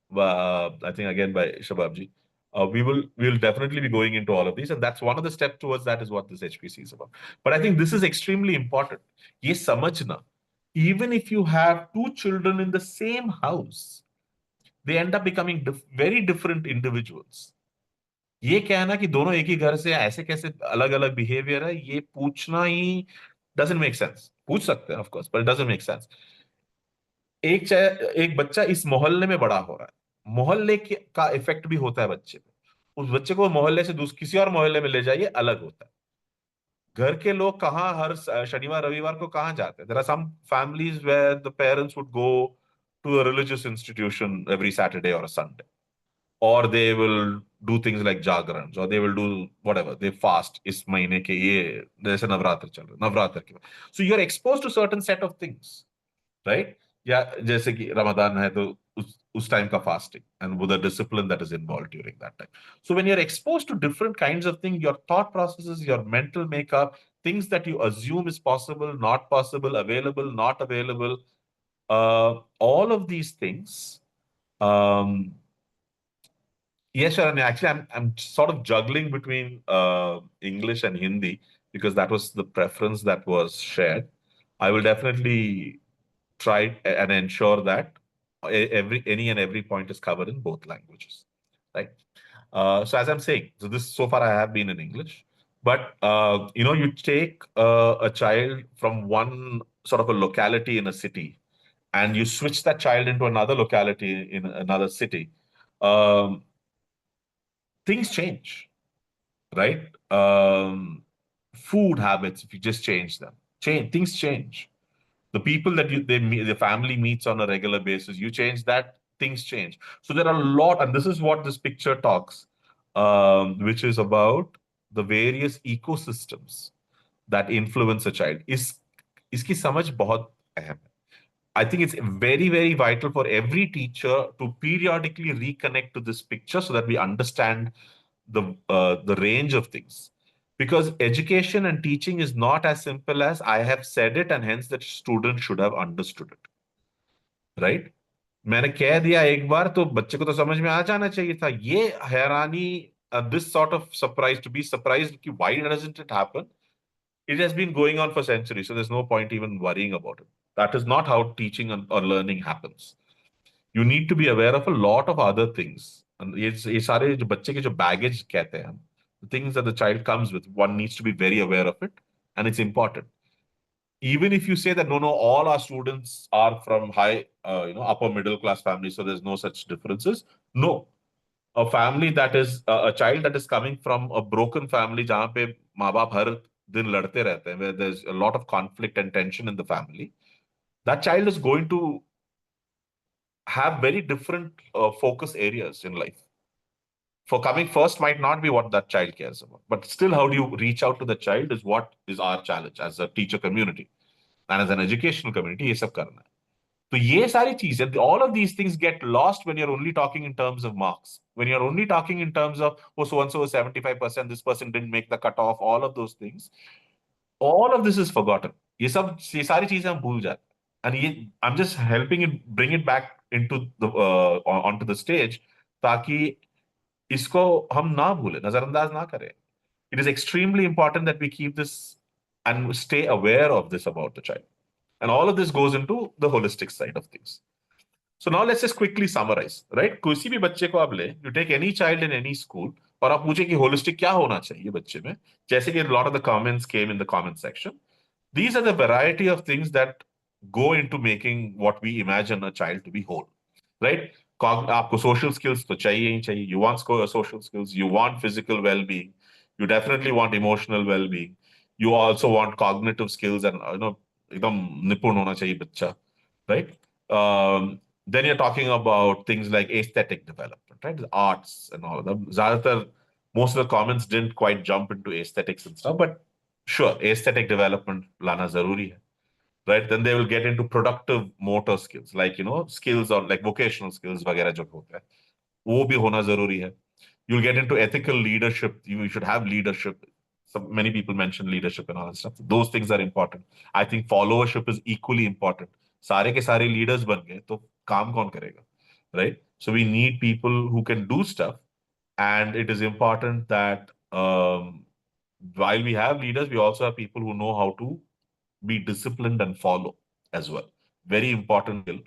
I think again by Shababji. We'll definitely be going into all of these, and that's one of the steps towards that is what this HPC is about. But I think this is extremely important. ये समझना, even if you have two children in the same house, they end up becoming very different individuals. ये कहना कि दोनों एक ही घर से ऐसे कैसे अलग अलग बिहेवियर है, ये पूछना ही doesn't make sense. पूछ सकते हैं of course, but it doesn't make sense. एक बच्चा इस मोहल्ले में बड़ा हो रहा है, मोहल्ले का इफेक्ट भी होता है बच्चे पे। उस बच्चे को मोहल्ले से किसी और मोहल्ले में ले जाइए, अलग होता है। घर के लोग कहाँ हर शनिवार रविवार को कहाँ जाते हैं? There are some families where the parents would go to a religious institution every Saturday और Sunday, or they will do things like jagarans, or they will do whatever, they fast इस महीने के, ये जैसे नवरात्र चल रहा, नवरात्र के, so you're exposed to certain set of things, right? या जैसे कि रमजान है तो उस टाइम का fasting and with the discipline that is involved during that time. So when you're exposed to different kinds of things, your thought processes, your mental makeup, things that you assume is possible, not possible, available, not available, all of these things. Yes, Sharon, actually, I'm sort of juggling between English and Hindi because that was the preference that was shared. I will definitely try and ensure that any and every point is covered in both languages, right? So as I'm saying, so this so far I have been in English, but you take a child from one sort of a locality in a city, and you switch that child into another locality in another city. things change, right? Food habits, if you just change them, things change. The people that the family meets on a regular basis, you change that, things change. So there are a lot, and this is what this picture talks, which is about the various ecosystems that influence a child. Iski samajh bahut ahem hai. I think it's very, very vital for every teacher to periodically reconnect to this picture so that we understand the range of things. Because education and teaching is not as simple as I have said it and hence the student should have understood it. Right? मैंने कह दिया एक बार तो बच्चे को तो समझ में आ जाना चाहिए था. ये हैरानी, this sort of surprise, to be surprised कि why doesn't it happen? It has been going on for centuries, so there's no point even worrying about it. That is not how teaching or learning happens. You need to be aware of a lot of other things. And ये सारे जो बच्चे के जो baggage कहते हैं हम, the things that the child comes with, one needs to be very aware of it, and it's important. Even if you say that no, all our students are from high, upper middle class families, so there's no such differences. No, a family that is a child that is coming from a broken family, जहाँ पे माँ बाप हर दिन लड़ते रहते हैं, where there's a lot of conflict and tension in the family, that child is going to have very different focus areas in life. For coming first might not be what that child cares about, but still, how do you reach out to the child is what is our challenge as a teacher community and as an educational community. ये सब करना है. तो ये सारी चीजें, all of these things get lost when you're only talking in terms of marks. When you're only talking in terms of, oh, so and so is 75%, this person didn't make the cutoff, all of those things, all of this is forgotten. ये सारी चीजें हम भूल जाते हैं. And I'm just helping it bring it back into the onto the stage, ताकि इसको हम ना भूलें, नजरअंदाज ना करें. It is extremely important that we keep this and stay aware of this about the child. And all of this goes into the holistic side of things. So now let's just quickly summarize, right? किसी भी बच्चे को आप ले, you take any child in any school, और आप पूछे कि holistic क्या होना चाहिए बच्चे में, जैसे कि a lot of the comments came in the comment section. These are the variety of things that go into making what we imagine a child to be whole, right? आपको social skills तो चाहिए ही चाहिए. You want social skills, you want physical well-being, you definitely want emotional well-being, you also want cognitive skills, and एकदम निपुण होना चाहिए बच्चा, right? Then you're talking about things like aesthetic development, right? The arts and all of them. Zyadatar, most of the comments didn't quite jump into aesthetics and stuff, but sure, aesthetic development lana zaruri hai, right? Then they will get into productive motor skills, like skills or like vocational skills वगैरह जो होता है, वो भी होना जरूरी है. You'll get into ethical leadership. You should have leadership. Many people mention leadership and all that stuff. Those things are important. I think followership is equally important. सारे के सारे leaders बन गए तो काम कौन करेगा, right? So we need people who can do stuff, and it is important that while we have leaders, we also have people who know how to be disciplined and follow as well. Very important skill.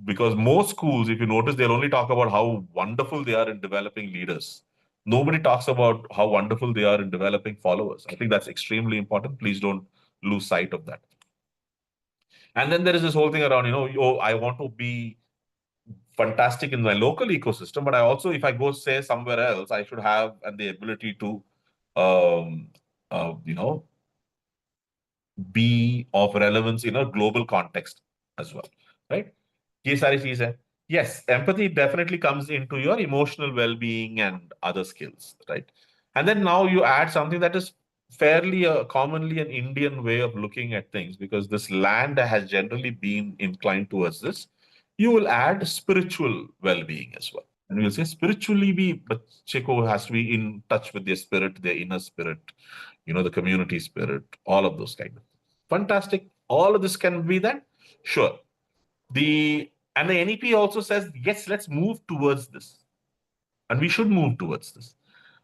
Because most schools, if you notice, they'll only talk about how wonderful they are in developing leaders. Nobody talks about how wonderful they are in developing followers. I think that's extremely important. Please don't lose sight of that. And then there is this whole thing around, oh, I want to be fantastic in my local ecosystem, but I also, if I go say somewhere else, I should have the ability to, um, you know, be of relevance in a global context as well, right? ये सारी चीज है. Yes, empathy definitely comes into your emotional well-being and other skills, right? And then now you add something that is fairly commonly an Indian way of looking at things, because this land has generally been inclined towards this. You will add spiritual well-being as well. And we'll say spiritually be, but Cheko has to be in touch with their spirit, their inner spirit, the community spirit, all of those kind of things. Fantastic. All of this can be that. Sure. And the NEP also says, yes, let's move towards this. And we should move towards this.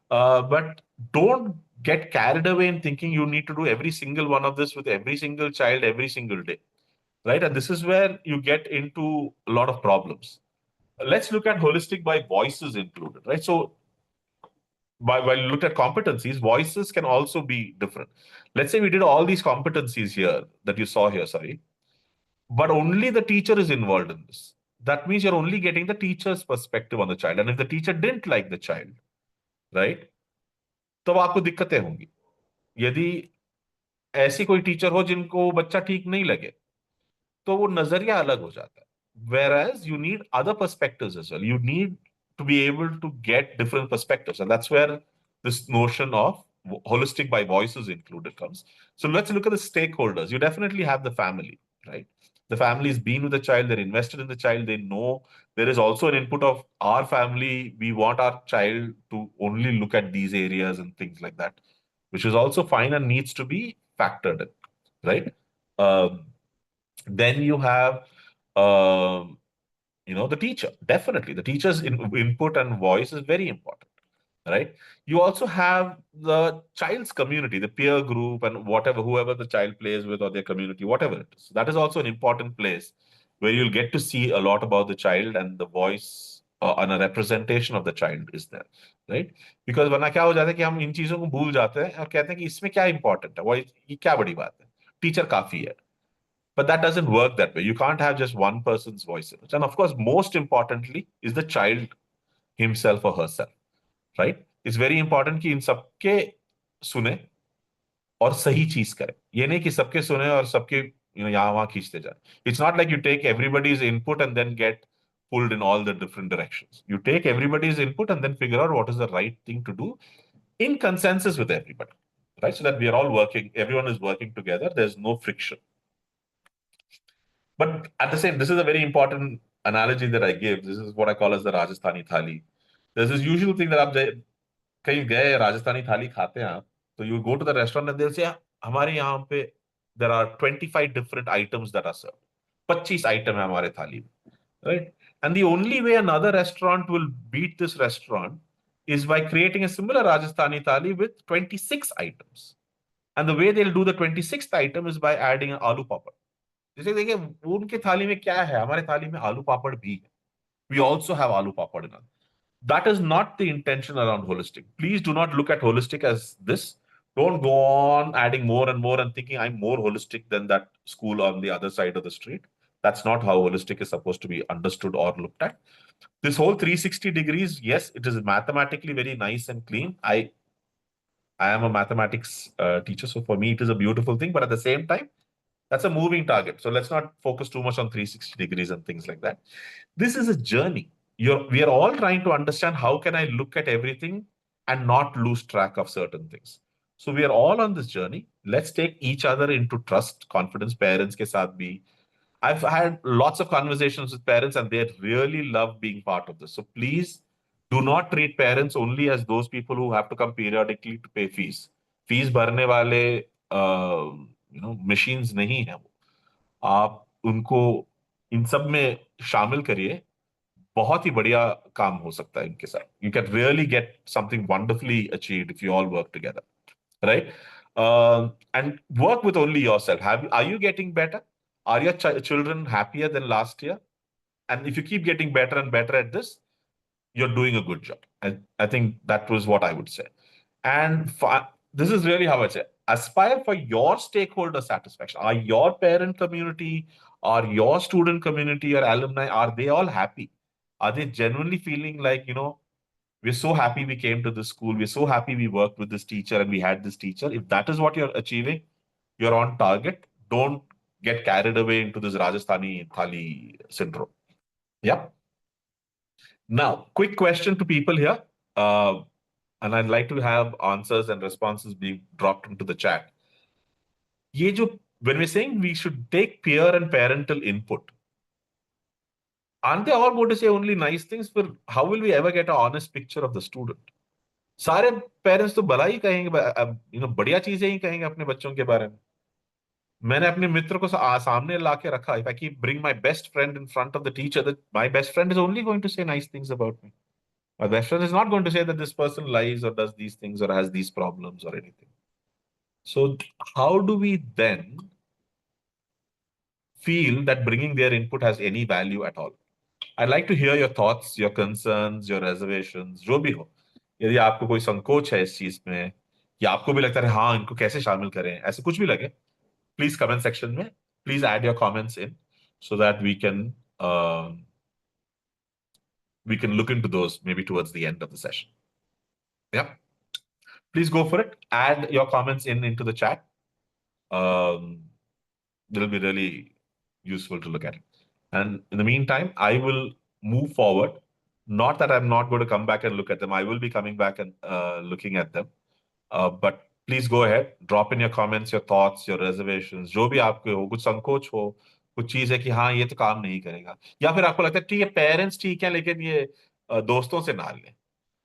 But don't get carried away in thinking you need to do every single one of this with every single child every single day, right? And this is where you get into a lot of problems. Let's look at holistic by voices included, right? So while you looked at competencies, voices can also be different. Let's say we did all these competencies here that you saw here, sorry, but only the teacher is involved in this. That means you're only getting the teacher's perspective on the child. And if the teacher didn't like the child, right? तब आपको दिक्कतें होंगी। यदि ऐसी कोई teacher हो जिनको वो बच्चा ठीक नहीं लगे, तो वो नजरिया अलग हो जाता है। Whereas you need other perspectives as well. You need to be able to get different perspectives. And that's where this notion of holistic by voices included comes. So let's look at the stakeholders. You definitely have the family, right? The family has been with the child, they're invested in the child, they know there is also an input of our family. We want our child to only look at these areas and things like that, which is also fine and needs to be factored in, right? Um, then you have um, the teacher. Definitely the teacher's input and voice is very important, right? You also have the child's community, the peer group, and whatever, whoever the child plays with, or their community, whatever it is. That is also an important place where you'll get to see a lot about the child, and the voice and a representation of the child is there, right? Because वरना क्या हो जाता है कि हम इन चीजों को भूल जाते हैं और कहते हैं कि इसमें क्या इंपॉर्टेंट है, वो ये क्या बड़ी बात है, टीचर काफी है. But that doesn't work that way. You can't have just one person's voice in it. And of course, most importantly is the child himself or herself, right? It's very important कि इन सबके सुने और सही चीज करें. ये नहीं कि सबके सुने और सबके यहाँ वहां खींचते जाए. It's not like you take everybody's input and then get pulled in all the different directions. You take everybody's input and then figure out what is the right thing to do in consensus with everybody, right? So that we are all working, everyone is working together. There's no friction. But at the same, this is a very important analogy that I give. This is what I call as the Rajasthani thali. There's this usual thing that आप कहीं गए राजस्थानी थाली खाते हैं आप, तो you go to the restaurant and they'll say हमारे यहाँ पे there are 25 different items that are served. 25 item है हमारे थाली में, right? And the only way another restaurant will beat this restaurant is by creating a similar Rajasthani thali with 26 items. And the way they'll do the 26th item is by adding an aloo papad. जैसे देखिए वो उनके थाली में क्या है, हमारे थाली में आलू पापड़ भी है. We also have aloo papad in it. That is not the intention around holistic. Please do not look at holistic as this. Don't go on adding more and more and thinking I'm more holistic than that school on the other side of the street. That's not how holistic is supposed to be understood or looked at. This whole 360 degrees, yes, it is mathematically very nice and clean. I am a mathematics teacher, so for me it is a beautiful thing. But at the same time, that's a moving target. So let's not focus too much on 360 degrees and things like that. This is a journey. We are all trying to understand how can I look at everything and not lose track of certain things. So we are all on this journey. Let's take each other into trust, confidence. Parents ke saath bhi. I've had lots of conversations with parents and they really love being part of this. So please do not treat parents only as those people who have to come periodically to pay fees. Fees भरने वाले machines नहीं है वो. आप उनको इन सब में शामिल करिए. बहुत ही बढ़िया काम हो सकता है इनके साथ. You can really get something wonderfully achieved if you all work together, right? And work with only yourself. Are you getting better? Are your children happier than last year? And if you keep getting better and better at this, you're doing a good job. I think that was what I would say. And this is really how I say aspire for your stakeholder satisfaction. Are your parent community, are your student community, or alumni, are they all happy? Are they genuinely feeling like, we're so happy we came to this school, we're so happy we worked with this teacher and we had this teacher? If that is what you're achieving, you're on target. Don't get carried away into this Rajasthani Thali syndrome. Yeah. Now, quick question to people here. And I'd like to have answers and responses being dropped into the chat. ये जो, when we're saying we should take peer and parental input, aren't they all going to say only nice things? But how will we ever get an honest picture of the student? सारे parents तो भला ही कहेंगे, बढ़िया चीजें ही कहेंगे अपने बच्चों के बारे में. मैंने अपने मित्र को सामने ला के रखा. If I keep bring my best friend in front of the teacher, that my best friend is only going to say nice things about me. My best friend is not going to say that this person lies or does these things or has these problems or anything. So how do we then feel that bringing their input has any value at all? I'd like to hear your thoughts, your concerns, your reservations, जो भी हो. यदि आपको कोई संकोच है इस चीज में, या आपको भी लगता है हाँ इनको कैसे शामिल करें, ऐसे कुछ भी लगे, प्लीज कमेंट सेक्शन में, please add your comments in so that we can look into those maybe towards the end of the session. Yeah. Please go for it. Add your comments into the chat. Um, it'll be really useful to look at it. And in the meantime, I will move forward. Not that I'm not going to come back and look at them. I will be coming back and looking at them. But please go ahead, drop in your comments, your thoughts, your reservations, जो भी आपके हो, कुछ संकोच हो, कुछ चीज है कि हाँ ये तो काम नहीं करेगा, या फिर आपको लगता है ठीक है पेरेंट्स ठीक है लेकिन ये दोस्तों से ना लें,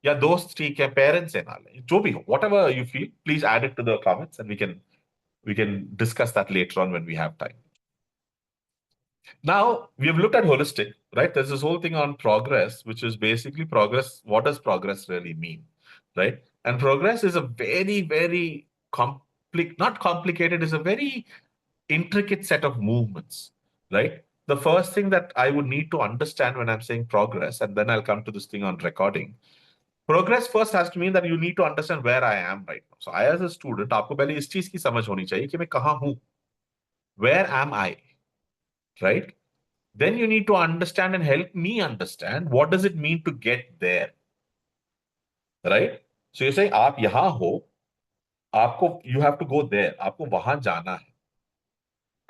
या दोस्त ठीक है पेरेंट्स से ना लें, जो भी हो, whatever you feel, please add it to the comments and we can discuss that later on when we have time. Now we have looked at holistic, right? There's this whole thing on progress, which is basically progress. What does progress really mean, right? And progress is a very, very not complicated, is a very intricate set of movements, right? The first thing that I would need to understand when I'm saying progress, and then I'll come to this thing on recording. Progress first has to mean that you need to understand where I am right now. So I, as a student, आपको पहले इस चीज की समझ होनी चाहिए कि मैं कहाँ हूँ, where am I, right? Then you need to understand and help me understand what does it mean to get there, right? So you're saying आप यहाँ हो, आपको you have to go there, आपको वहां जाना है,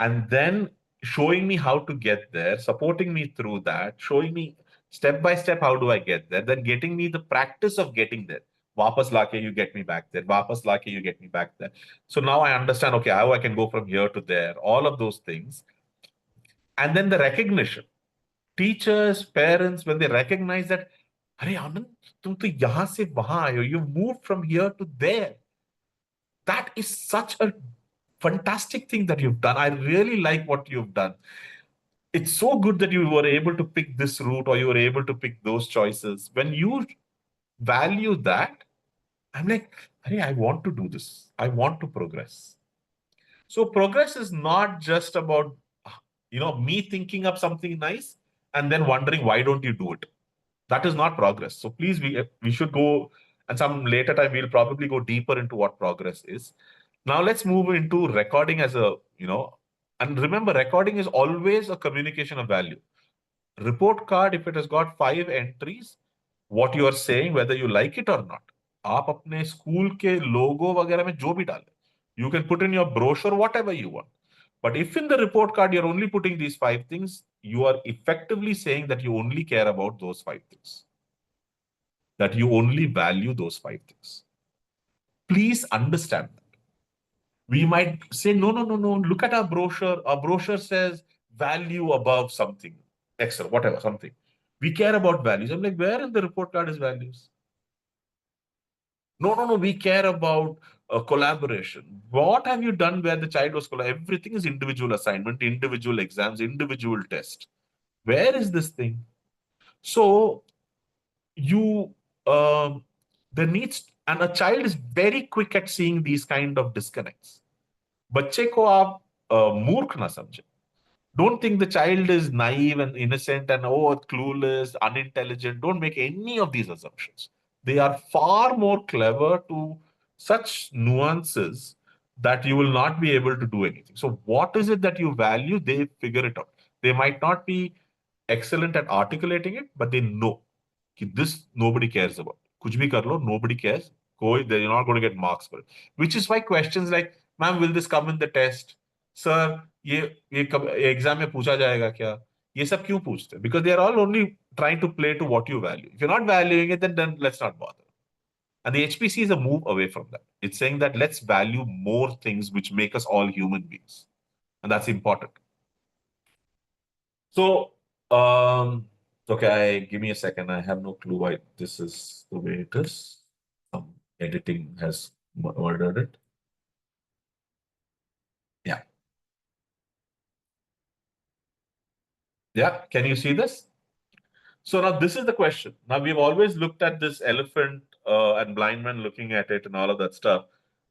and then showing me how to get there, supporting me through that, showing me step by step how do I get there, then getting me the practice of getting there. वापस लाके you get me back there, वापस लाके you get me back there. So now I understand, okay, how I can go from here to there, all of those things. And then the recognition. Teachers, parents, when they recognize that, अरे आनंद तुम तो यहाँ से वहां आए हो, you moved from here to there. That is such a fantastic thing that you've done. I really like what you've done. It's so good that you were able to pick this route or you were able to pick those choices. When you value that, I'm like, hey, I want to do this. I want to progress. So progress is not just about, me thinking up something nice and then wondering why don't you do it. That is not progress. So please, we should go, and some later time we'll probably go deeper into what progress is. Now let's move into recording as and remember, recording is always a communication of value. Report card, if it has got 5 entries, what you are saying, whether you like it or not, आप अपने school के लोगो वगैरह में जो भी डालें, you can put in your brochure whatever you want. But if in the report card you're only putting these 5 things, you are effectively saying that you only care about those 5 things, that you only value those 5 things. Please understand that. We might say, no, no, no, no, look at our brochure. Our brochure says value above something, extra, whatever, something. We care about values. I'm like, where in the report card is values? No, no, no, we care about collaboration. What have you done where the child was collaborating? Everything is individual assignment, individual exams, individual test. Where is this thing? So you there needs, and a child is very quick at seeing these kind of disconnects. बच्चे को आप मूर्ख ना समझे. Don't think the child is naive and innocent and clueless, unintelligent. Don't make any of these assumptions. They are far more clever to such nuances that you will not be able to do anything. So what is it that you value? They figure it out. They might not be excellent at articulating it, but they know that this nobody cares about. कुछ भी कर लो, nobody cares. They're not going to get marks for it. Which is why questions like, ma'am, will this come in the test? Sir, ये कब exam में पूछा जाएगा क्या? ये सब क्यों पूछते हैं? Because they are all only trying to play to what you value. If you're not valuing it, then let's not bother. And the HPC is a move away from that. It's saying that let's value more things which make us all human beings. And that's important. So, okay, give me a second. I have no clue why this is the way it is. Some editing has murdered it. Yeah. Yeah, can you see this? So now this is the question. Now we've always looked at this elephant and blind man looking at it and all of that stuff.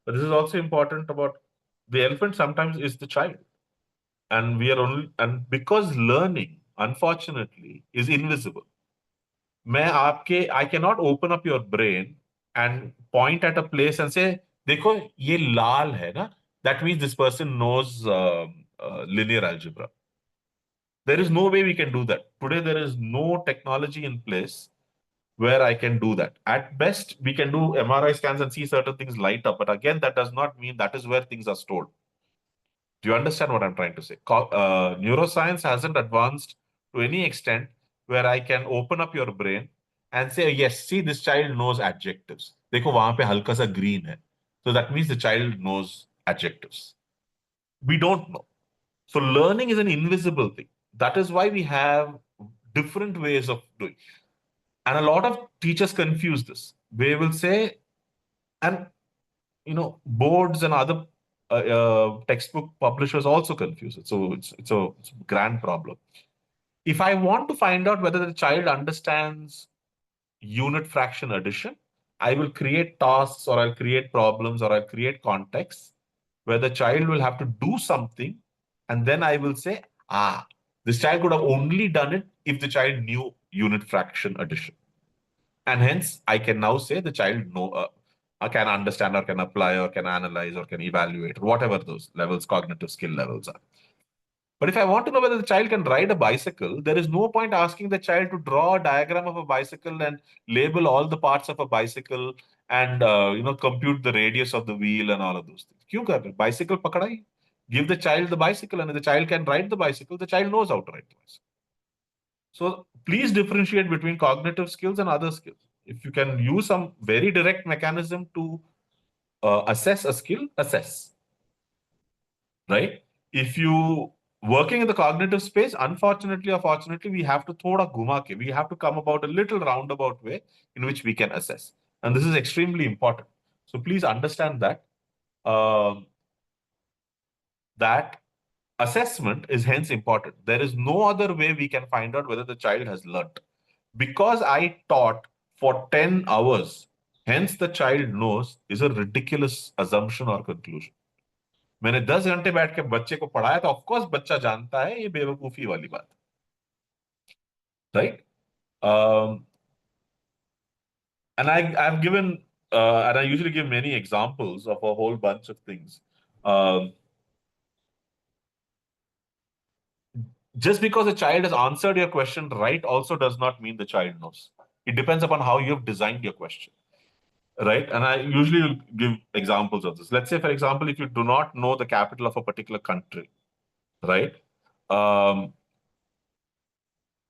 But this is also important about the elephant sometimes is the child. And we are only, and because learning, unfortunately, is invisible. I cannot open up your brain and point at a place and say, देखो ये लाल है ना, that means this person knows linear algebra. There is no way we can do that. Today, there is no technology in place where I can do that. At best, we can do MRI scans and see certain things light up. But again, that does not mean that is where things are stored. Do you understand what I'm trying to say? Neuroscience hasn't advanced to any extent where I can open up your brain and say, yes, see, this child knows adjectives. देखो वहां पे हल्का सा green है. So that means the child knows adjectives. We don't know. So learning is an invisible thing. That is why we have different ways of doing. And a lot of teachers confuse this. They will say, and boards and other textbook publishers also confuse it. So it's a grand problem. If I want to find out whether the child understands unit fraction addition, I will create tasks or I'll create problems or I'll create contexts where the child will have to do something. And then I will say, this child could have only done it if the child knew unit fraction addition. And hence, I can now say the child can understand or can apply or can analyze or can evaluate, whatever those levels, cognitive skill levels are. But if I want to know whether the child can ride a bicycle, there is no point asking the child to draw a diagram of a bicycle and label all the parts of a bicycle and compute the radius of the wheel and all of those things. क्यों कर रहे? Bicycle पकड़ाई. Give the child the bicycle, and if the child can ride the bicycle, the child knows how to ride the bicycle. So please differentiate between cognitive skills and other skills. If you can use some very direct mechanism to assess a skill, assess. Right? If you working in the cognitive space, unfortunately or fortunately, we have to thoda ghuma ke. We have to come about a little roundabout way in which we can assess. And this is extremely important. So please understand that that assessment is hence important. There is no other way we can find out whether the child has learnt. Because I taught for 10 hours, hence the child knows, is a ridiculous assumption or conclusion. मैंने 10 घंटे बैठ के बच्चे को पढ़ाया तो of course बच्चा जानता है ये बेवकूफी वाली बात right and I've given and I usually give many examples of a whole bunch of things. Just because a child has answered your question right also does not mean the child knows. It depends upon how you've designed your question. Right? And I usually give examples of this. Let's say, for example, if you do not know the capital of a particular country, right?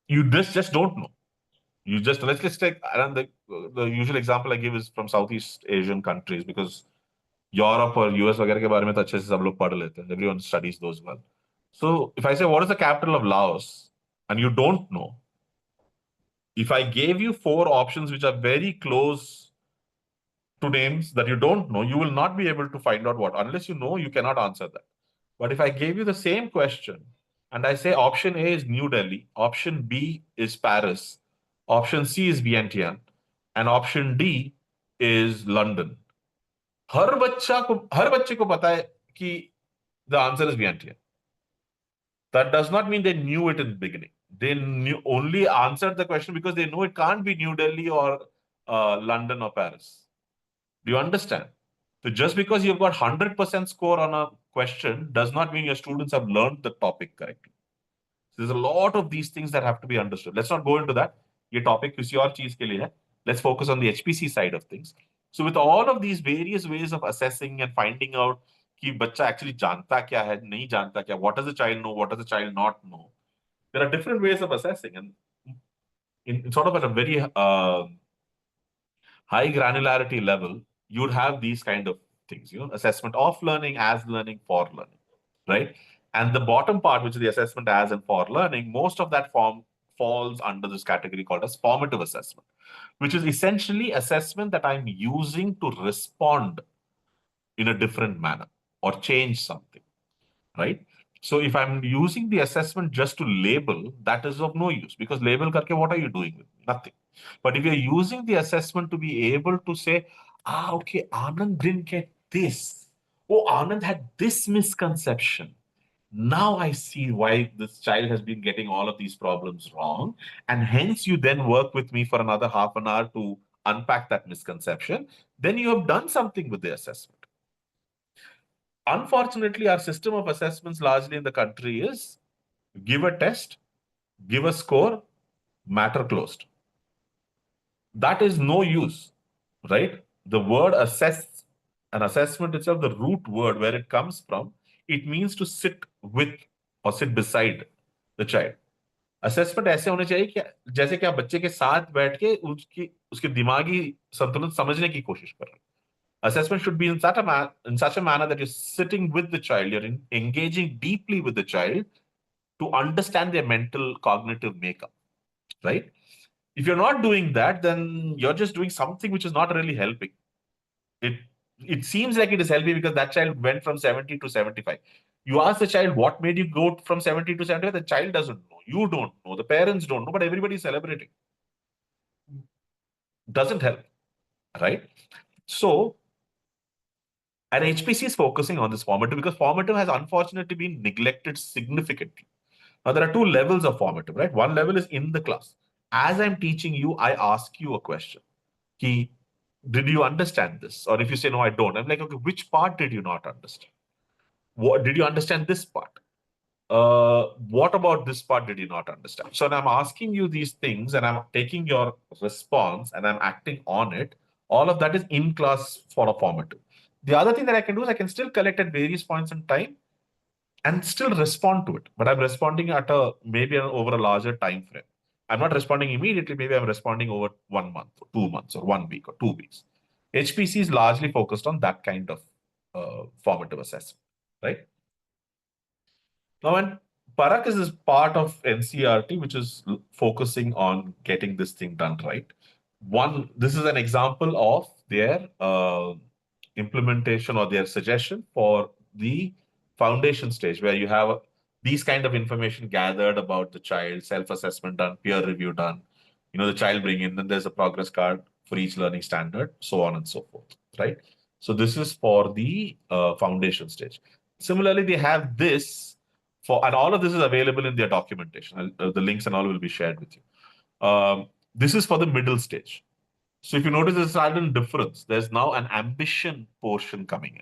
You just don't know. You just let's take and the usual example I give is from Southeast Asian countries because Europe or US वगैरह के बारे में तो अच्छे से सब लोग पढ़ लेते हैं. Everyone studies those well. So if I say what is the capital of Laos and you don't know, if I gave you 4 options which are very close to names that you don't know, you will not be able to find out what. Unless you know, you cannot answer that. But if I gave you the same question and I say option A is New Delhi, option B is Paris, option C is Vientiane, and option D is London. हर बच्चे को पता है कि the answer is Vientiane. That does not mean they knew it in the beginning. They only answered the question because they know it can't be New Delhi or London or Paris. Do you understand? So just because you've got 100% score on a question does not mean your students have learned the topic correctly. So there's a lot of these things that have to be understood. Let's not go into that. Your topic is your cheese ke liye hai. Let's focus on the HPC side of things. So with all of these various ways of assessing and finding out कि बच्चा actually जानता क्या है, नहीं जानता क्या, what does the child know, what does the child not know. There are different ways of assessing, and in sort of at a very high granularity level, you'd have these kind of things, assessment of learning, as learning, for learning, right? And the bottom part, which is the assessment as and for learning, most of that form falls under this category called as formative assessment, which is essentially assessment that I'm using to respond in a different manner or change something, right? So if I'm using the assessment just to label, that is of no use because label karke, what are you doing with me? Nothing. But if you're using the assessment to be able to say, okay, Anand didn't get this. Oh, Anand had this misconception. Now I see why this child has been getting all of these problems wrong. And hence you then work with me for another half an hour to unpack that misconception. Then you have done something with the assessment. Unfortunately, our system of assessments largely in the country is give a test, give a score, matter closed. that is no use, right? The word assess, an assessment itself, the root word where it comes from, it means to sit with or sit beside the child. Assessment ऐसे होने चाहिए कि जैसे कि आप बच्चे के साथ बैठ के उसकी उसके दिमागी संतुलन समझने की कोशिश कर रहे हैं. Assessment should be in such a manner that you're sitting with the child, you're engaging deeply with the child to understand their mental cognitive makeup, right? If you're not doing that, then you're just doing something which is not really helping. It it seems like it is helping because that child went from 70 to 75. You ask the child what made you go from 70 to 75, the child doesn't know. You don't know. The parents don't know, but everybody's celebrating. Doesn't help, right? So, and HPC is focusing on this formative because formative has unfortunately been neglected significantly. Now, there are two levels of formative, right? One level is in the class. As I'm teaching you, I ask you a question. Ki, did you understand this? Or if you say, no, I don't, I'm like, okay, which part did you not understand? What did you understand this part? What about this part did you not understand? So when I'm asking you these things and I'm taking your response and I'm acting on it, all of that is in class for a formative. The other thing that I can do is I can still collect at various points in time and still respond to it. But I'm responding at a maybe over a larger time frame. I'm not responding immediately. Maybe I'm responding over 1 month or 2 months or 1 week or 2 weeks. HPC is largely focused on that kind of formative assessment, right? Now, when Parak is part of NCRT, which is focusing on getting this thing done right. This is an example of their implementation or their suggestion for the foundation stage, where you have these kind of information gathered about the child, self-assessment done, peer review done. The child bring in, then there's a progress card for each learning standard, so on and so forth, right? So this is for the foundation stage. Similarly, they have this and all of this is available in their documentation. The links and all will be shared with you. This is for the middle stage. So if you notice there's a sudden difference, there's now an ambition portion coming in.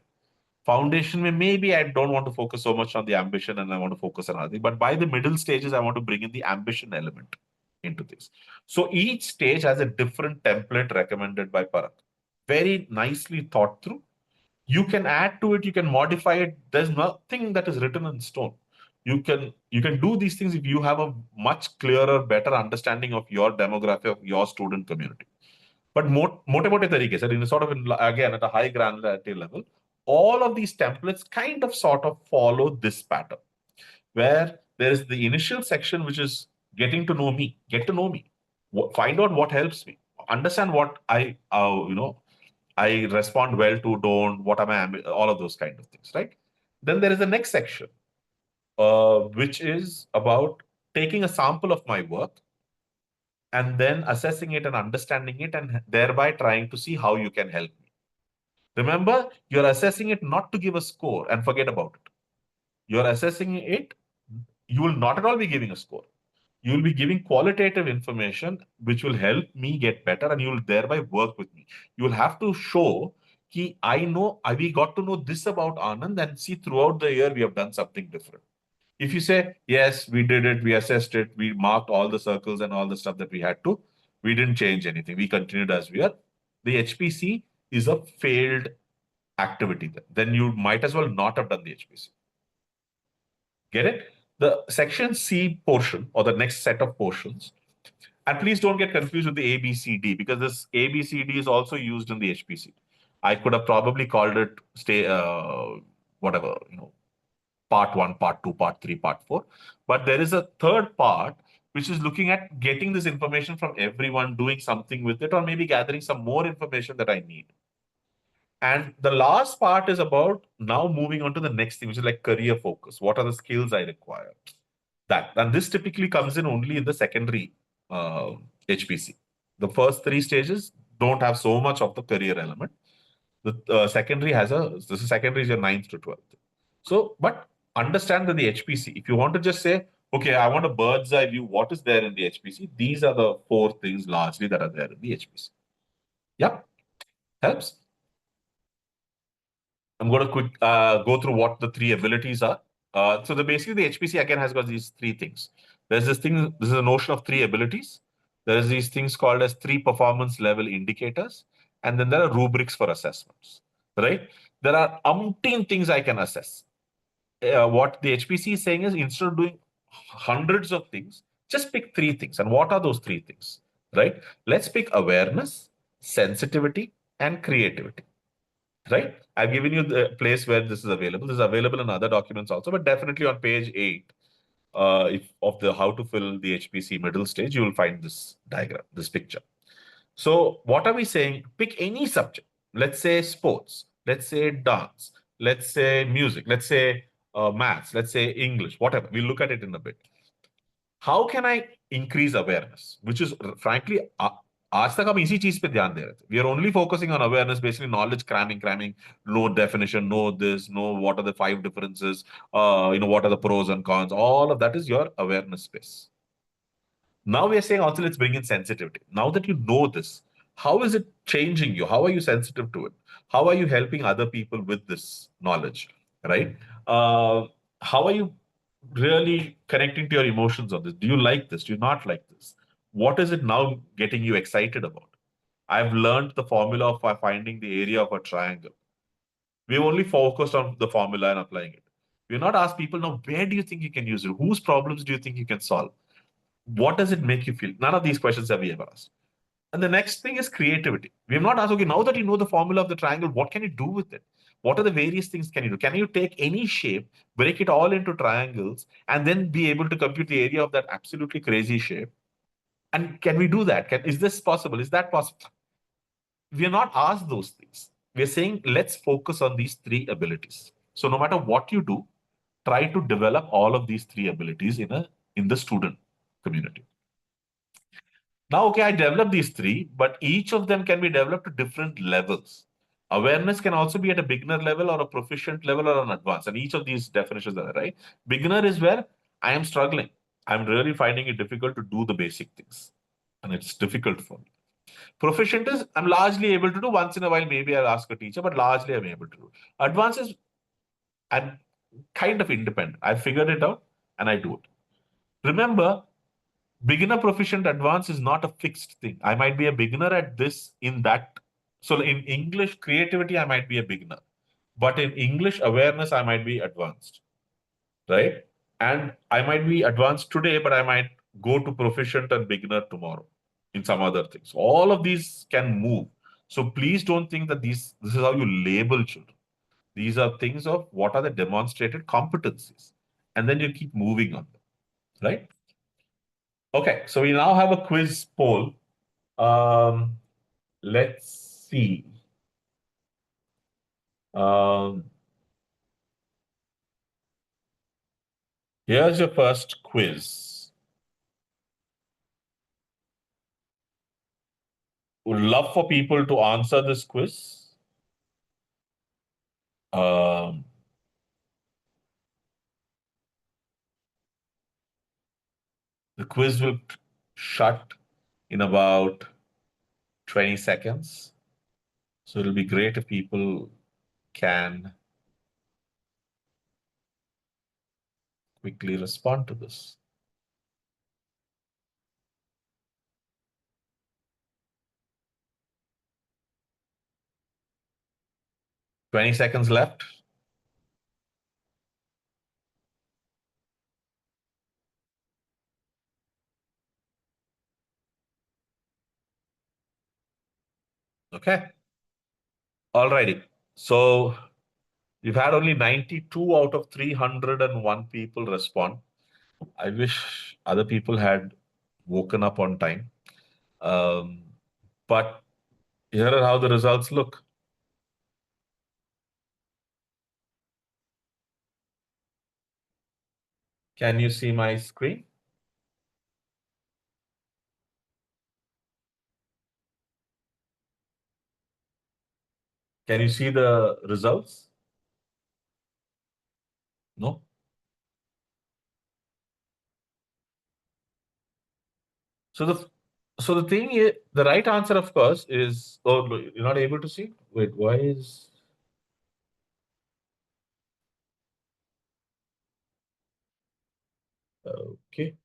Foundation, maybe I don't want to focus so much on the ambition and I want to focus on other thing. But by the middle stages, I want to bring in the ambition element into this. So each stage has a different template recommended by Parak. Very nicely thought through. You can add to it, you can modify it. There's nothing that is written in stone. You can do these things if you have a much clearer, better understanding of your demography, of your student community. But mote mote tarike, sir, in a sort of again at a high granularity level, all of these templates kind of sort of follow this pattern, where there is the initial section which is getting to know me, get to know me, find out what helps me, understand what I respond well to, don't, what am I, all of those kind of things, right? Then there is the next section, which is about taking a sample of my work and then assessing it and understanding it and thereby trying to see how you can help me. Remember, you're assessing it not to give a score and forget about it. You're assessing it, you will not at all be giving a score. You will be giving qualitative information which will help me get better and you will thereby work with me. You will have to show that we got to know this about Anand and see throughout the year we have done something different. If you say, yes, we did it, we assessed it, we marked all the circles and all the stuff that we had to, we didn't change anything, we continued as we are, the HPC is a failed activity. Then you might as well not have done the HPC. Get it? The section C portion or the next set of portions, and please don't get confused with the ABCD because this ABCD is also used in the HPC. I could have probably called it whatever, part one, part two, part three, part four. But there is a third part which is looking at getting this information from everyone, doing something with it, or maybe gathering some more information that I need. And the last part is about now moving on to the next thing, which is like career focus. What are the skills I require? And this typically comes in only in the secondary HPC. The first three stages don't have so much of the career element. The secondary secondary is your 9th to 12th. So, but understand that the HPC, if you want to just say, okay, I want a bird's eye view, what is there in the HPC? These are the four things largely that are there in the HPC. Yep, helps. I'm going to quick go through what the three abilities are. Basically the HPC again has got these three things. There's this thing, this is a notion of three abilities. There is these things called as three performance level indicators, and then there are rubrics for assessments, right? There are umpteen things I can assess. What the HPC is saying is instead of doing hundreds of things, just pick three things. And what are those three things, right? Let's pick awareness, sensitivity, and creativity, right? I've given you the place where this is available. This is available in other documents also, but definitely on page 8 if of the how to fill the HPC middle stage, you will find this diagram, this picture. So what are we saying? Pick any subject. Let's say sports. Let's say dance. Let's say music. Let's say maths. Let's say English. Whatever. We'll look at it in a bit. How can I increase awareness? Which is frankly, आज तक हम इसी चीज पे ध्यान दे रहे थे. We are only focusing on awareness, basically knowledge cramming, no definition, no this, no what are the five differences, what are the pros and cons. All of that is your awareness space. Now we are saying also let's bring in sensitivity. Now that you know this, how is it changing you? How are you sensitive to it? How are you helping other people with this knowledge, right? How are you really connecting to your emotions on this? Do you like this? Do you not like this? What is it now getting you excited about? I've learned the formula of finding the area of a triangle. We've only focused on the formula and applying it. We've not asked people now, where do you think you can use it? Whose problems do you think you can solve? What does it make you feel? None of these questions have we ever asked. And the next thing is creativity. We have not asked, okay, now that you know the formula of the triangle, what can you do with it? What are the various things can you do? Can you take any shape, break it all into triangles, and then be able to compute the area of that absolutely crazy shape? And can we do that? Is this possible? Is that possible? We are not asked those things. We are saying, let's focus on these three abilities. So no matter what you do, try to develop all of these three abilities in the student community. Now, okay, I developed these three, but each of them can be developed to different levels. Awareness can also be at a beginner level or a proficient level or an advanced. And each of these definitions are right. Beginner is where I am struggling. I'm really finding it difficult to do the basic things. And it's difficult for me. Proficient is I'm largely able to do once in a while, maybe I'll ask a teacher, but largely I'm able to do. Advanced is I'm kind of independent. I figured it out and I do it. Remember, beginner proficient advanced is not a fixed thing. I might be a beginner at this in that. So in English creativity, I might be a beginner, but in English awareness, I might be advanced, right? And I might be advanced today, but I might go to proficient and beginner tomorrow in some other things. All of these can move. So please don't think that this is how you label children. These are things of what are the demonstrated competencies, and then you keep moving on them, right? Okay, so we now have a quiz poll. Um, let's see. Um, Here's your first quiz. Would love for people to answer this quiz. Um, the quiz will shut in about 20 seconds. So it'll be great if people can quickly respond to this. 20 seconds left. Okay. Alrighty. So you've had only 92 out of 301 people respond. I wish other people had woken up on time. Um, but here are how the results look. Can you see my screen? Can you see the results? No? So the thing is, the right answer, of course, is oh no, you're not able to see? Wait, why is okay?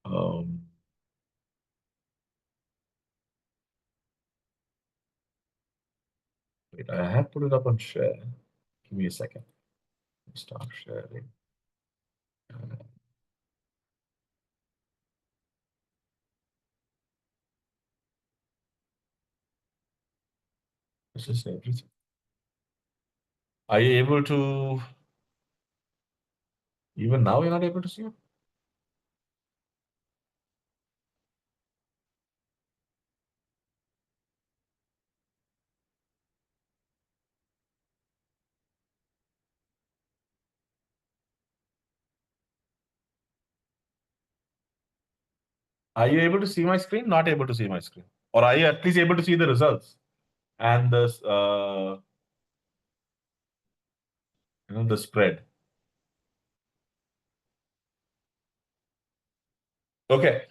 Um Wait, I have put it up on share. Give me a second. Start sharing. This is everything. Are you able to? Even now, you're not able to see it? Are you able to see my screen? Not able to see my screen? Or are you at least able to see the results and the spread? Okay.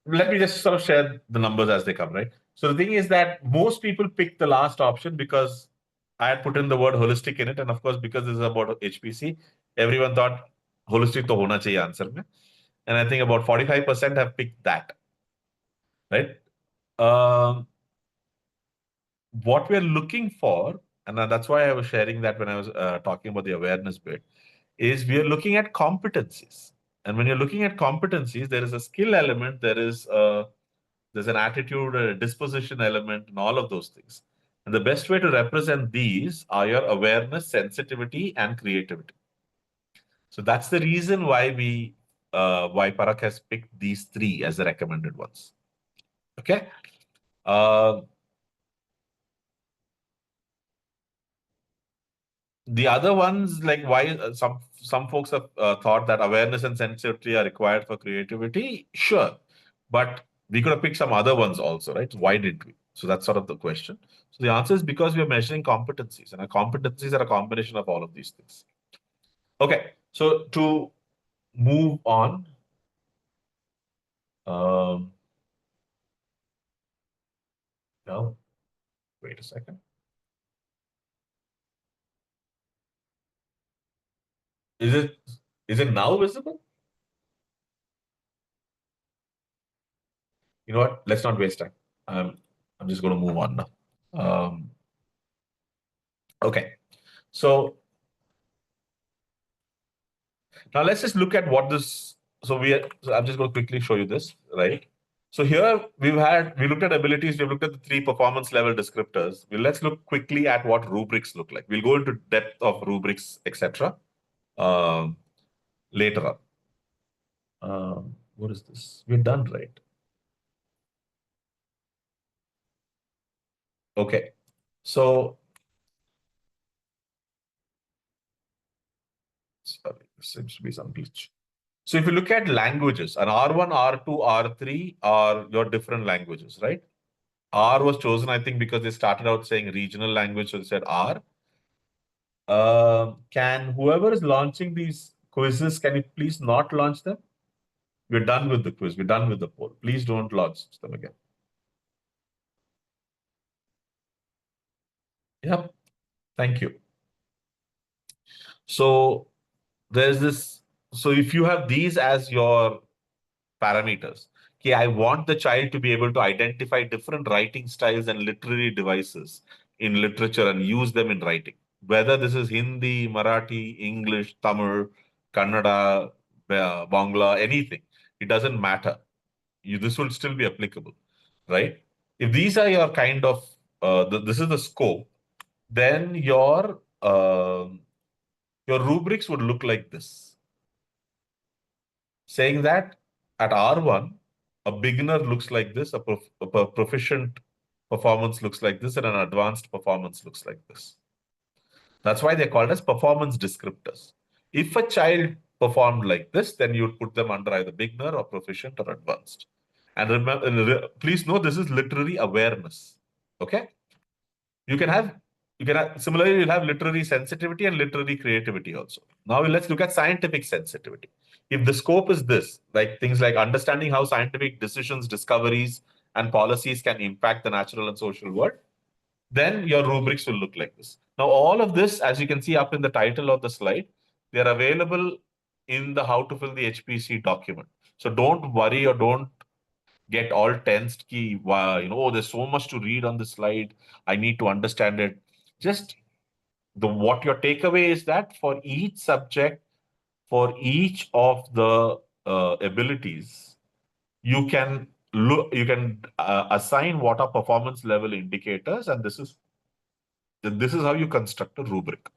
Let me just sort of share the numbers as they come, right? So the thing is that most people pick the last option because I had put in the word holistic in it. And of course, because this is about HPC, everyone thought holistic to hona chahiye answer mein. And I think about 45% have picked that, right? Um, what we're looking for, and that's why I was sharing that when I was talking about the awareness bit, is we are looking at competencies. And when you're looking at competencies, there is a skill element, there's an attitude, a disposition element, and all of those things. And the best way to represent these are your awareness, sensitivity, and creativity. So that's the reason why Parak has picked these three as the recommended ones. Okay. Uh, the other ones, like why some folks have thought that awareness and sensitivity are required for creativity. Sure, but we could have picked some other ones also, right? Why did we? So that's sort of the question. So the answer is because we are measuring competencies, and our competencies are a combination of all of these things. Okay, so to move on, um, no, wait a second. Is it is it now visible? You know what? Let's not waste time. I'm just going to move on now. Okay, so now let's just look at what this. So I'm just going to quickly show you this, right? So here we looked at abilities, we've looked at the three performance level descriptors. Let's look quickly at what rubrics look like. We'll go into depth of rubrics, etc. Um, later on. What is this? We're done, right? Okay. So sorry, there seems to be some glitch. So if you look at languages, an R1, R2, R3 are your different languages, right? R was chosen, I think, because they started out saying regional language, so they said R. Can whoever is launching these quizzes, can you please not launch them? We're done with the quiz. We're done with the poll. Please don't launch them again. Yep. Thank you. So there's this. So if you have these as your parameters, okay, I want the child to be able to identify different writing styles and literary devices in literature and use them in writing. Whether this is Hindi, Marathi, English, Tamil, Kannada, Bangla, anything, it doesn't matter. This will still be applicable, right? If these are your kind of, this is the scope, then your rubrics would look like this. Saying that at R1, a beginner looks like this, a proficient performance looks like this, and an advanced performance looks like this. That's why they're called as performance descriptors. If a child performed like this, then you'd put them under either beginner or proficient or advanced. And remember, please know this is literary awareness. Okay? You can have similarly you'll have literary sensitivity and literary creativity also. Now let's look at scientific sensitivity. If the scope is this, like things like understanding how scientific decisions, discoveries, and policies can impact the natural and social world, then your rubrics will look like this. Now, all of this, as you can see up in the title of the slide, they're available in the how to fill the HPC document. So don't worry or don't get all tensed ki, oh, there's so much to read on this slide. I need to understand it. Just what your takeaway is that for each subject, for each of the abilities, you can assign what are performance level indicators, and this is how you construct a rubric.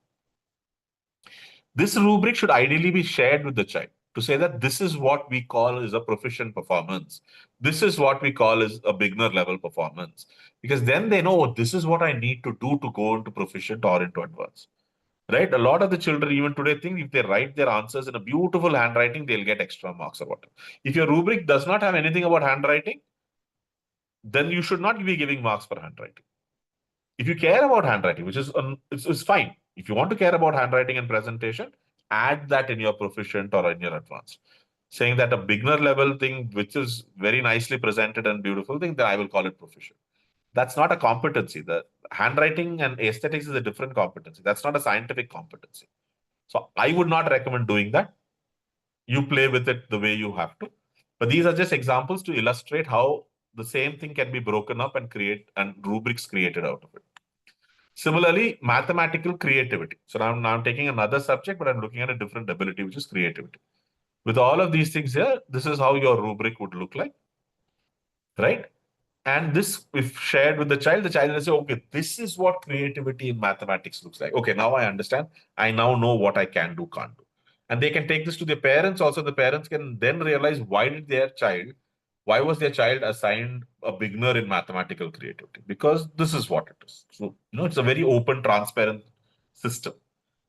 This rubric should ideally be shared with the child to say that this is what we call is a proficient performance. This is what we call is a beginner level performance. Because then they know, oh, this is what I need to do to go into proficient or into advanced. Right? A lot of the children even today think if they write their answers in a beautiful handwriting, they'll get extra marks or whatever. If your rubric does not have anything about handwriting, then you should not be giving marks for handwriting. If you care about handwriting, which is it's fine. If you want to care about handwriting and presentation, add that in your proficient or in your advanced. Saying that a beginner level thing, which is very nicely presented and beautiful thing, then I will call it proficient. That's not a competency. The handwriting and aesthetics is a different competency. That's not a scientific competency. So I would not recommend doing that. You play with it the way you have to. But these are just examples to illustrate how the same thing can be broken up and rubrics created out of it. Similarly, mathematical creativity. So now I'm taking another subject, but I'm looking at a different ability, which is creativity. With all of these things here, this is how your rubric would look like, right? And this, if shared with the child will say, okay, this is what creativity in mathematics looks like. Okay, now I understand. I now know what I can do, can't do. And they can take this to their parents also. The parents can then realize why was their child assigned a beginner in mathematical creativity? Because this is what it is. So, it's a very open, transparent system.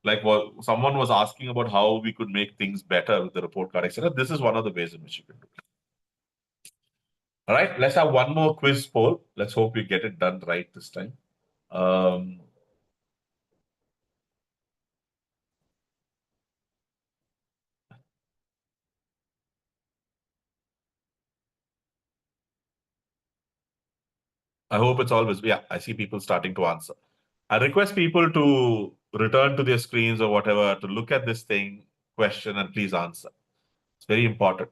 Like what someone was asking about how we could make things better with the report card, etc. This is one of the ways in which you can do it. All right, let's have one more quiz poll. Let's hope we get it done right this time. Um, I hope it's always, yeah, I see people starting to answer. I request people to return to their screens or whatever to look at this question, and please answer. It's very important.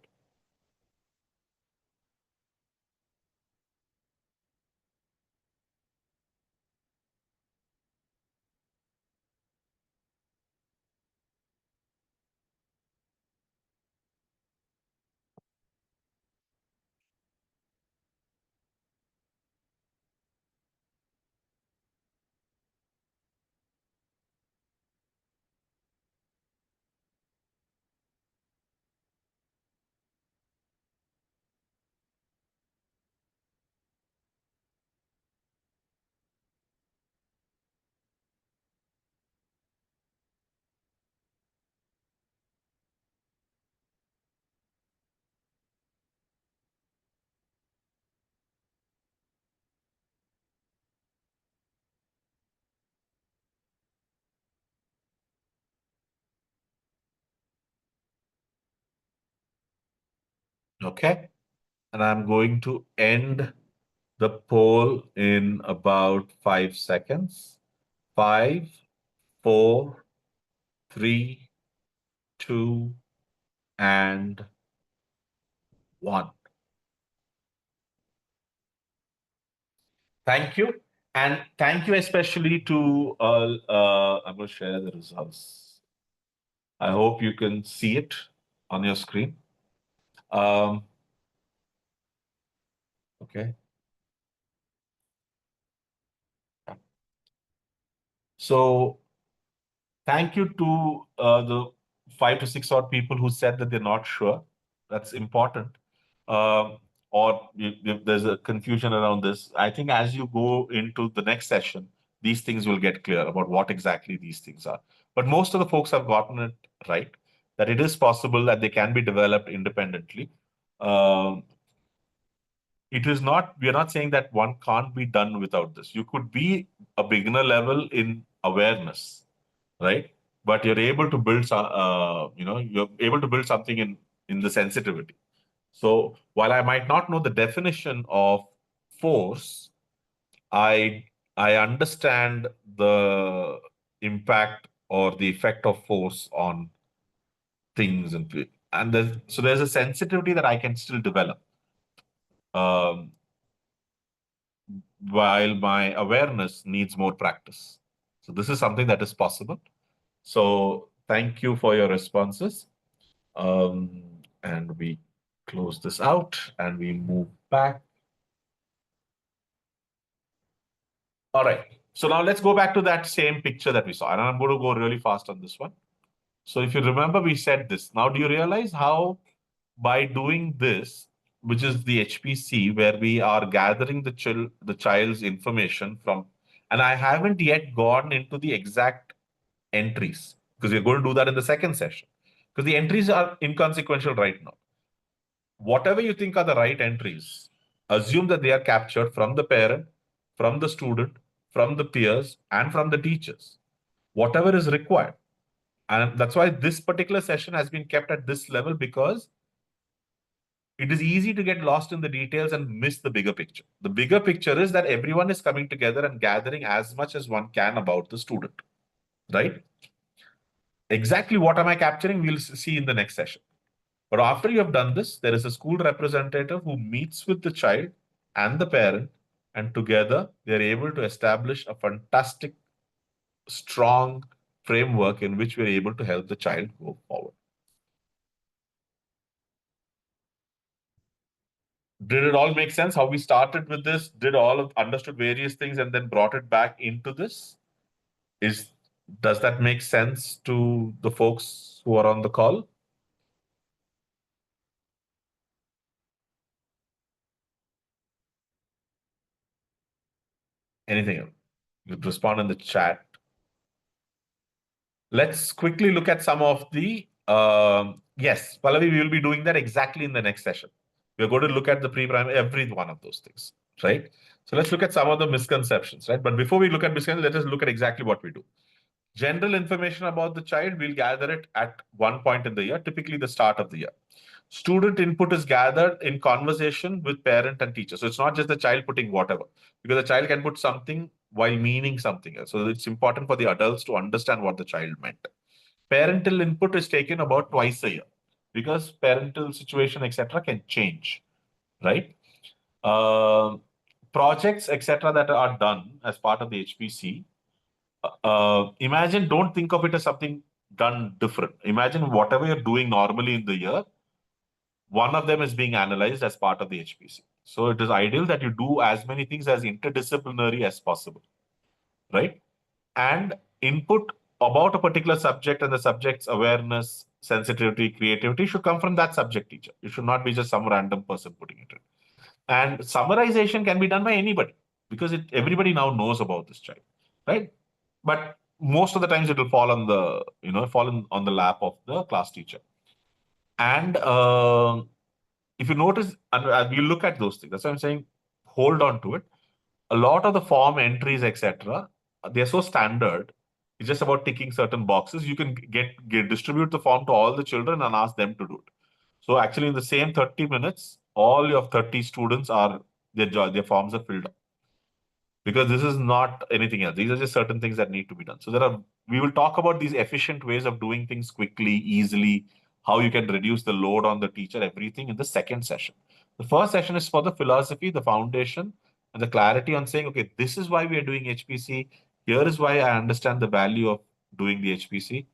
Okay. And I'm going to end the poll in about 5 seconds. 5, 4, 3, 2, and 1. Thank you. And thank you especially to, I'm going to share the results. I hope you can see it on your screen. Okay. So thank you to the 5 to 6 odd people who said that they're not sure. That's important. Or if there's a confusion around this, I think as you go into the next session, these things will get clear about what exactly these things are. But most of the folks have gotten it right, that it is possible that they can be developed independently. Um, it is not, we are not saying that one can't be done without this. You could be a beginner level in awareness, right? But you're able to build, you're able to build something in the sensitivity. So while I might not know the definition of force, I I understand the impact or the effect of force on things, and there's a sensitivity that I can still develop, um, while my awareness needs more practice. So this is something that is possible. So thank you for your responses. And we close this out and we move back. All right. So now let's go back to that same picture that we saw. And I'm going to go really fast on this one. So if you remember, we said this. Now, do you realize how by doing this, which is the HPC, where we are gathering the child's information from, and I haven't yet gone into the exact entries because we're going to do that in the second session because the entries are inconsequential right now. Whatever you think are the right entries, assume that they are captured from the parent, from the student, from the peers, and from the teachers. Whatever is required. And that's why this particular session has been kept at this level because it is easy to get lost in the details and miss the bigger picture. The bigger picture is that everyone is coming together and gathering as much as one can about the student, right? Exactly what am I capturing? We'll see in the next session. But after you have done this, there is a school representative who meets with the child and the parent, and together they're able to establish a fantastic, strong framework in which we're able to help the child go forward. Did it all make sense? How we started with this, did all of understood various things and then brought it back into this? Does that make sense to the folks who are on the call? Anything else? You respond in the chat. Let's quickly look at some of the yes, Pallavi, we will be doing that exactly in the next session. We're going to look at the pre-primary, every one of those things, right? So let's look at some of the misconceptions, right? But before we look at misconceptions, let us look at exactly what we do. General information about the child, we'll gather it at one point in the year, typically the start of the year. Student input is gathered in conversation with parent and teacher. So it's not just the child putting whatever, because the child can put something while meaning something else. So it's important for the adults to understand what the child meant. Parental input is taken about twice a year because parental situation, etc., can change, right? Uh, Projects, etc., that are done as part of the HPC, imagine, don't think of it as something done different. Imagine whatever you're doing normally in the year, one of them is being analyzed as part of the HPC. So it is ideal that you do as many things as interdisciplinary as possible, right? And input about a particular subject and the subject's awareness, sensitivity, creativity should come from that subject teacher. It should not be just some random person putting it in. And summarization can be done by anybody because everybody now knows about this child, right? But most of the times it will fall on the on the lap of the class teacher. And if you notice, and we look at those things. That's why I'm saying hold on to it. A lot of the form entries, etc., they're so standard. It's just about ticking certain boxes. You can distribute the form to all the children and ask them to do it. So actually, in the same 30 minutes, all your 30 students are their forms are filled up because this is not anything else. These are just certain things that need to be done. So we will talk about these efficient ways of doing things quickly, easily, how you can reduce the load on the teacher, everything in the second session. The first session is for the philosophy, the foundation, and the clarity on saying, okay, this is why we are doing HPC. Here is why I understand the value of doing the HPC.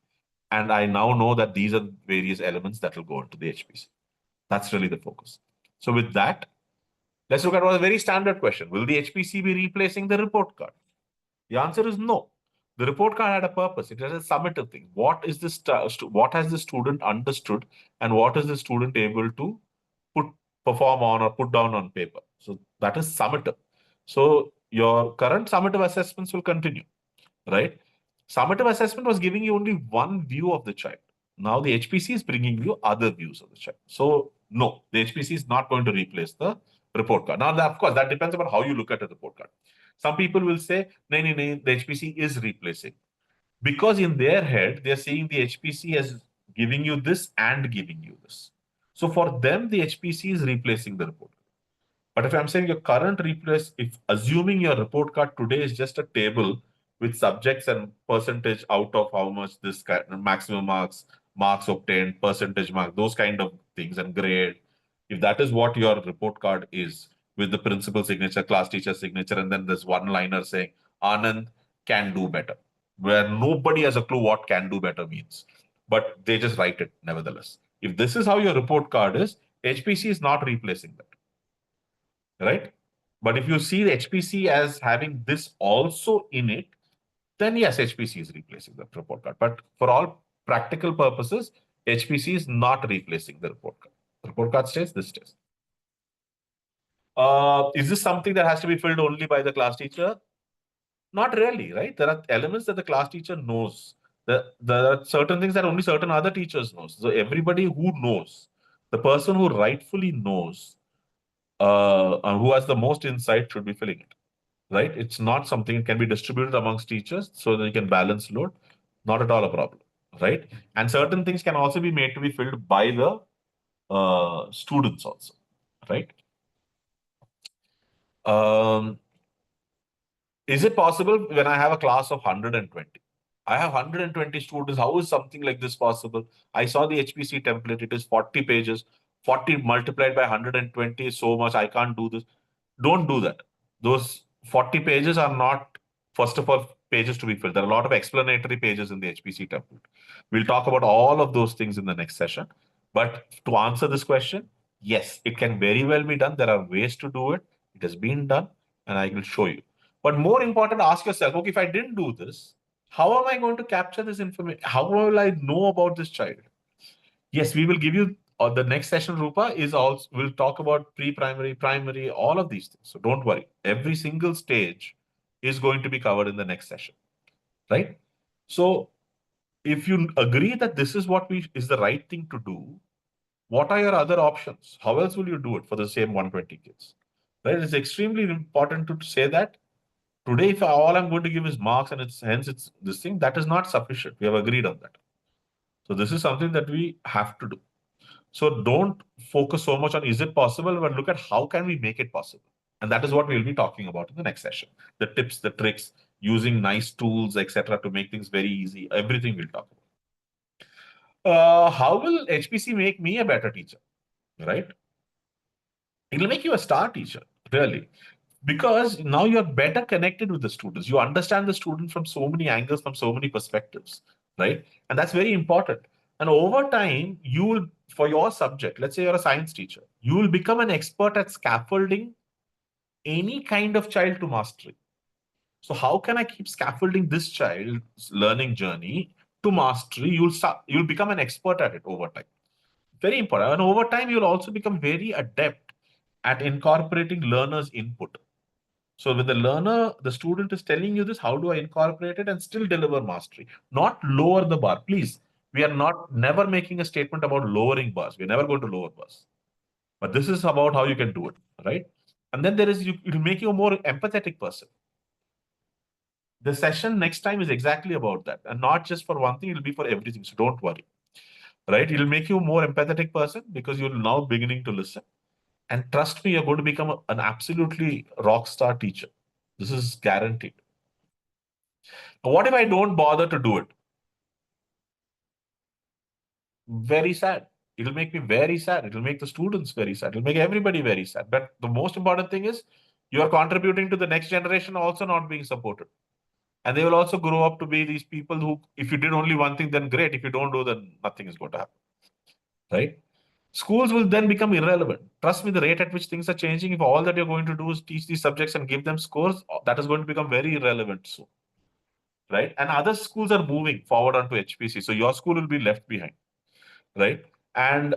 And I now know that these are various elements that will go into the HPC. That's really the focus. So with that, let's look at a very standard question. Will the HPC be replacing the report card? The answer is no. The report card had a purpose. It has a summative thing. What has the student understood and what is the student able to put perform on or put down on paper? So that is summative. So your current summative assessments will continue, right? Summative assessment was giving you only one view of the child. Now the HPC is bringing you other views of the child. So no, the HPC is not going to replace the report card. Now, of course, that depends upon how you look at the report card. Some people will say, no, no, no, the HPC is replacing. Because in their head, they're seeing the HPC as giving you this and giving you this. So for them, the HPC is replacing the report. But if I'm saying your current replace, if assuming your report card today is just a table with subjects and percentage out of how much this kind, maximum marks obtained, percentage mark, those kind of things, and grade, if that is what your report card is with the principal signature, class teacher signature, and then there's one liner saying Anand can do better. where nobody has a clue what can do better means, but they just write it nevertheless. If this is how your report card is, HPC is not replacing that, right? But if you see the HPC as having this also in it, then yes, HPC is replacing the report card. But for all practical purposes, HPC is not replacing the report card. The report card stays, this stays. Is this something that has to be filled only by the class teacher? Not really, right? There are elements that the class teacher knows. There are certain things that only certain other teachers knows. So everybody who knows, the person who rightfully knows, and who has the most insight should be filling it, right? It's not something that can be distributed amongst teachers so that you can balance load. Not at all a problem, right? And certain things can also be made to be filled by the students also, right? Um, Is it possible when I have a class of 120? I have 120 students. How is something like this possible? I saw the HPC template. It is 40 pages. 40 multiplied by 120 is so much. I can't do this. Don't do that. Those 40 pages are not, first of all, pages to be filled. There are a lot of explanatory pages in the HPC template. We'll talk about all of those things in the next session. But to answer this question, yes, it can very well be done. There are ways to do it. It has been done, and I will show you. But more important, ask yourself, okay, if I didn't do this, how am I going to capture this information? How will I know about this child? Yes, we will give you the next session, Rupa, is also, we'll talk about pre-primary, primary, all of these things. So don't worry. Every single stage is going to be covered in the next session, right? So if you agree that this is what is the right thing to do, what are your other options? How else will you do it for the same 120 kids? Right? It's extremely important to say that today, if all I'm going to give is marks and it's this thing, that is not sufficient. We have agreed on that. So this is something that we have to do. So don't focus so much on is it possible, but look at how can we make it possible. And that is what we'll be talking about in the next session. The tips, the tricks, using nice tools, etc., to make things very easy. Everything we'll talk about. How will HPC make me a better teacher? Right? It'll make you a star teacher, really. Because now you're better connected with the students. You understand the student from so many angles, from so many perspectives, right? And that's very important. And over time, you will, for your subject, let's say you're a science teacher, you will become an expert at scaffolding any kind of child to mastery. So how can I keep scaffolding this child's learning journey to mastery? You'll become an expert at it over time. Very important. And over time, you'll also become very adept at incorporating learners' input. So when the student is telling you this, how do I incorporate it and still deliver mastery? Not lower the bar. Please, we are never making a statement about lowering bars. We're never going to lower bars. But this is about how you can do it, right? And then it'll make you a more empathetic person. The session next time is exactly about that. And not just for one thing, it'll be for everything. So don't worry, right? It'll make you a more empathetic person because you're now beginning to listen. And trust me, you're going to become an absolutely rock star teacher. This is guaranteed. What if I don't bother to do it? Very sad. It'll make me very sad. It'll make the students very sad. It'll make everybody very sad. But the most important thing is you are contributing to the next generation also not being supported. And they will also grow up to be these people who, if you did only one thing, then great. If you don't do, then nothing is going to happen. Right? Schools will then become irrelevant. Trust me, the rate at which things are changing, if all that you're going to do is teach these subjects and give them scores, that is going to become very irrelevant soon. Right? And other schools are moving forward onto HPC. So your school will be left behind. Right? And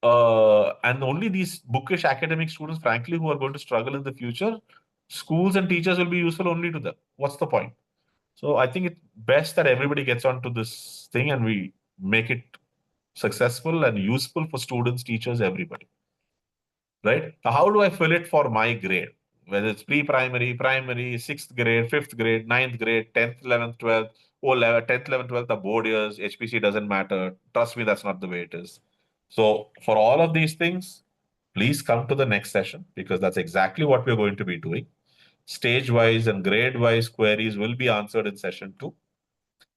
only these bookish academic students, frankly, who are going to struggle in the future, schools and teachers will be useful only to them. What's the point? So I think it's best that everybody gets onto this thing and we make it successful and useful for students, teachers, everybody. Right? Now, how do I fill it for my grade? Whether it's pre-primary, primary, sixth grade, fifth grade, ninth grade, 10th, 11th, 12th, O level, 10th, 11th, 12th, the board years, HPC doesn't matter. Trust me, that's not the way it is. So for all of these things, please come to the next session because that's exactly what we're going to be doing. Stage-wise and grade-wise queries will be answered in session 2.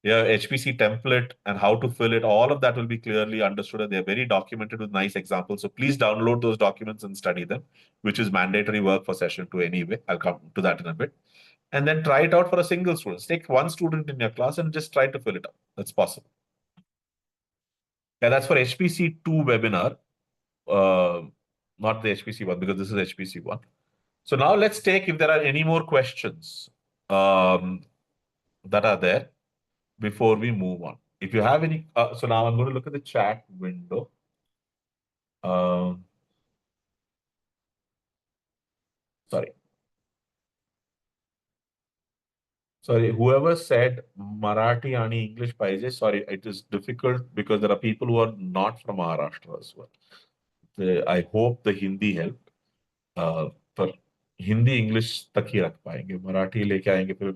Yeah, HPC template and how to fill it, all of that will be clearly understood and they're very documented with nice examples. So please download those documents and study them, which is mandatory work for session 2 anyway. I'll come to that in a bit. and then try it out for a single student. Take one student in your class and just try to fill it up. That's possible. Yeah, that's for HPC 2 webinar, uh, not the HPC 1, because this is HPC 1. So now let's take if there are any more questions that are there before we move on. If you have any, so now I'm going to look at the chat window. Sorry. Sorry, whoever said Marathi and English paise, sorry, it is difficult because there are people who are not from Maharashtra as well. I hope the Hindi helped. पर Hindi English तक ही रख पाएंगे, मराठी लेके आएंगे फिर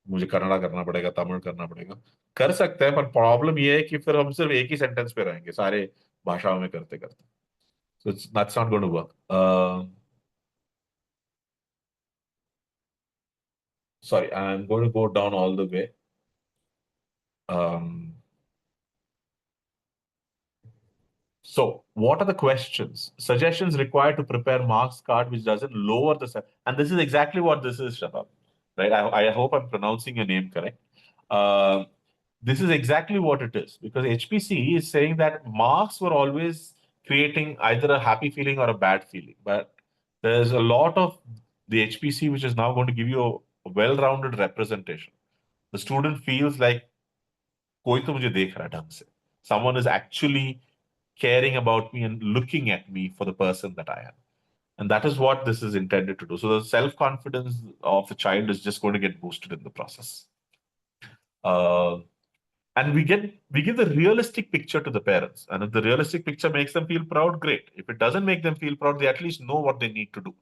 मुझे कन्नड़ा करना पड़ेगा, तमिल करना पड़ेगा। कर सकते हैं, पर प्रॉब्लम ये है कि फिर हम सिर्फ एक ही सेंटेंस पे रहेंगे सारे भाषाओं में करते करते। So that's not going to work. Sorry, I'm going to go down all the way. So, what are the questions? Suggestions required to prepare marks card which doesn't lower the and this is exactly what this is, Shabab. Right? I hope I'm pronouncing your name correct. This is exactly what it is, because HPC is saying that marks were always creating either a happy feeling or a bad feeling. But there's a lot of the HPC which is now going to give you a well-rounded representation. The student feels like कोई तो मुझे देख रहा है ढंग से. Someone is actually caring about me and looking at me for the person that I am. And that is what this is intended to do. So the self-confidence of the child is just going to get boosted in the process. And we give the realistic picture to the parents. And if the realistic picture makes them feel proud, great. If it doesn't make them feel proud, they at least know what they need to do,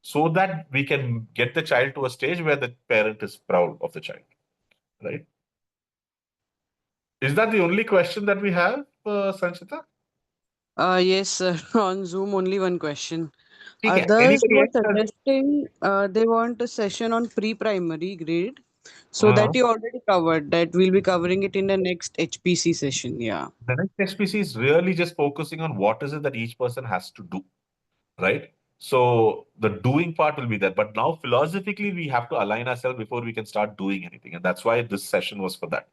so that we can get the child to a stage where the parent is proud of the child. Right? Is that the only question that we have, Sanchita? Yes, sir. On Zoom, only one question. ठीक है. Others Anybody were else has? suggesting they want a session on pre-primary grade. So Uh, that you already covered. That we'll be covering it in the next HPC session. Yeah. the next SPC is really just focusing on what is it that each person has to do, right? So the doing part will be there. But now philosophically, we have to align ourselves before we can start doing anything. And that's why this session was for that.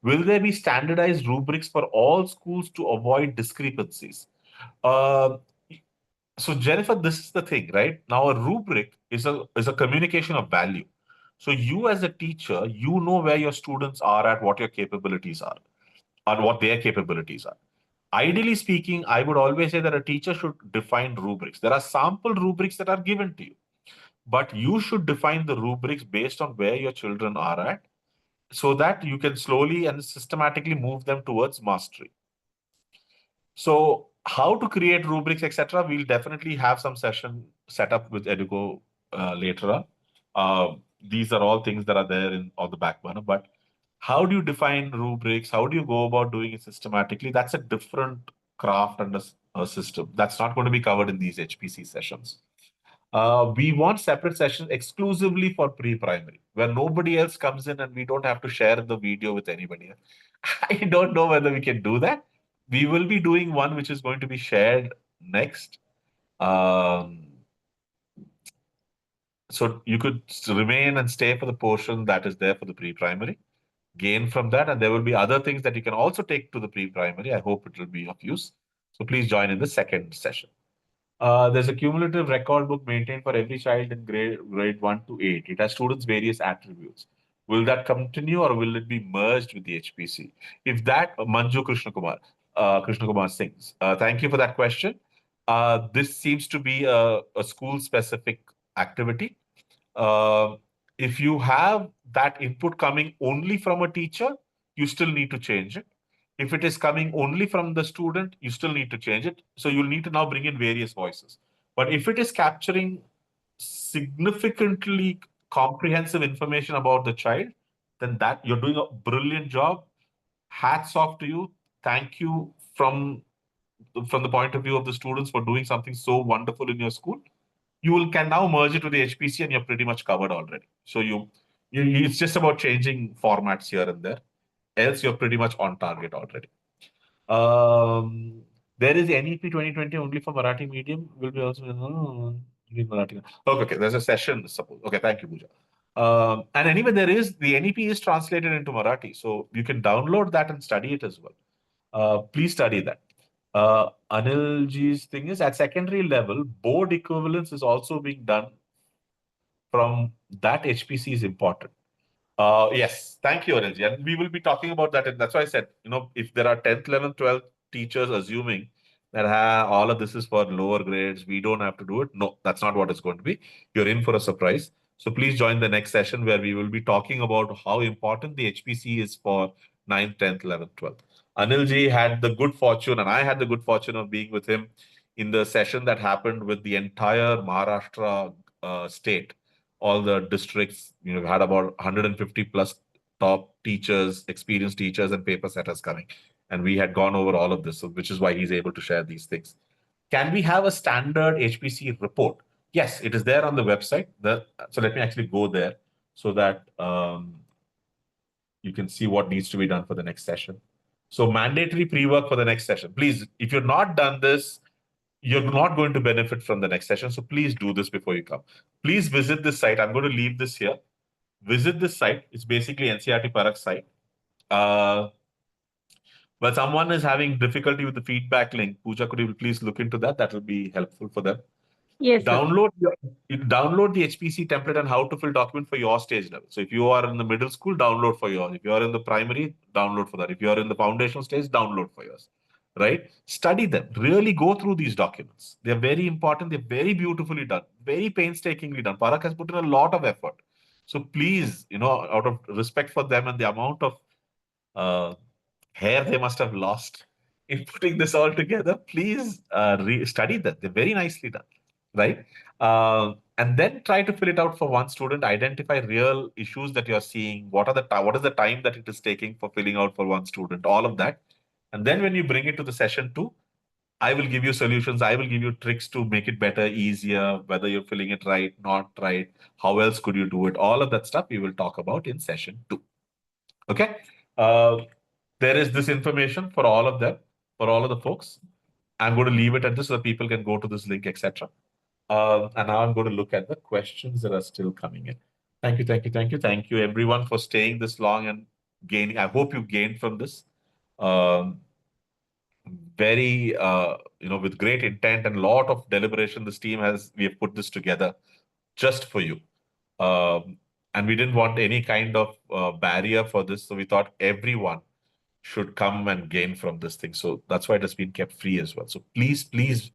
Will there be standardized rubrics for all schools to avoid discrepancies? Uh, so Jennifer, this is the thing, right? Now a rubric is a communication of value. So you as a teacher, you know where your students are at, what your capabilities are, and what their capabilities are. Ideally speaking, I would always say that a teacher should define rubrics. There are sample rubrics that are given to you, but you should define the rubrics based on where your children are at, so that you can slowly and systematically move them towards mastery. So, how to create rubrics, etc., we'll definitely have some session set up with Educo later on. These are all things that are there in on the back burner. But how do you define rubrics? How do you go about doing it systematically? That's a different craft and a system. That's not going to be covered in these HPC sessions. We want separate sessions exclusively for pre-primary, where nobody else comes in and we don't have to share the video with anybody else. I don't know whether we can do that. We will be doing one which is going to be shared next. So you could remain and stay for the portion that is there for the pre-primary, gain from that, and there will be other things that you can also take to the pre-primary. I hope it will be of use. So please join in the second session. There's a cumulative record book maintained for every child in grade 1 to 8. It has students' various attributes. Will that continue or will it be merged with the HPC? If that, Manju Krishna Kumar Singh. Thank you for that question. This seems to be a school-specific activity. Uh, if you have that input coming only from a teacher, you still need to change it. If it is coming only from the student, you still need to change it. So you'll need to now bring in various voices. But if it is capturing significantly comprehensive information about the child, then that you're doing a brilliant job. Hats off to you. Thank you from the point of view of the students for doing something so wonderful in your school. Can now merge it with the HPC and you're pretty much covered already. So it's just about changing formats here and there. Else you're pretty much on target already. There is NEP 2020 only for Marathi medium. Will be also Marathi. Okay, okay. There's a session, suppose. Okay, thank you, Pooja. And anyway, there is the NEP is translated into Marathi, so you can download that and study it as well. Please study that. Anil ji's thing is at secondary level, board equivalence is also being done from that. HPC is important. Yes, thank you, Anilji. And we will be talking about that. And that's why I said, if there are 10th, 11th, 12th teachers assuming that all of this is for lower grades, we don't have to do it. No, that's not what it's going to be. You're in for a surprise. So please join the next session where we will be talking about how important the HPC is for 9th, 10th, 11th, 12th. Anilji had the good fortune, and I had the good fortune of being with him in the session that happened with the entire Maharashtra state, all the districts. Had about 150 plus top teachers, experienced teachers, and paper setters coming. And we had gone over all of this, which is why he's able to share these things. Can we have a standard HPC report? Yes, it is there on the website. So let me actually go there so that you can see what needs to be done for the next session. So mandatory pre-work for the next session. Please, if you're not done this, you're not going to benefit from the next session. So please do this before you come. Please visit this site. I'm going to leave this here. Visit this site. It's basically NCRT Parak site. But someone is having difficulty with the feedback link. Pooja, could you please look into that? That will be helpful for them. Yes, sir. Download the HPC template and how to fill document for your stage level. So if you are in the middle school, download for yours. If you are in the primary, download for that. If you are in the foundational stage, download for yours. Right? Study them. Really go through these documents. They're very important. They're very beautifully done. Very painstakingly done. Parak has put in a lot of effort. So please, out of respect for them and the amount of hair they must have lost in putting this all together, please study that. They're very nicely done. Right? And then try to fill it out for one student. Identify real issues that you're seeing. What is the time that it is taking for filling out for one student? All of that. And then when you bring it to the session 2, I will give you solutions. I will give you tricks to make it better, easier, whether you're filling it right, not right. How else could you do it? All of that stuff we will talk about in session 2. Okay. There is this information for all of them, for all of the folks. I'm going to leave it at this so that people can go to this link, etc. And now I'm going to look at the questions that are still coming in. Thank you, thank you, thank you, thank you, everyone, for staying this long and gaining. I hope you gained from this. Very, with great intent and a lot of deliberation, we have put this together just for you. And we didn't want any kind of barrier for this. So we thought everyone should come and gain from this thing. So that's why it has been kept free as well. So please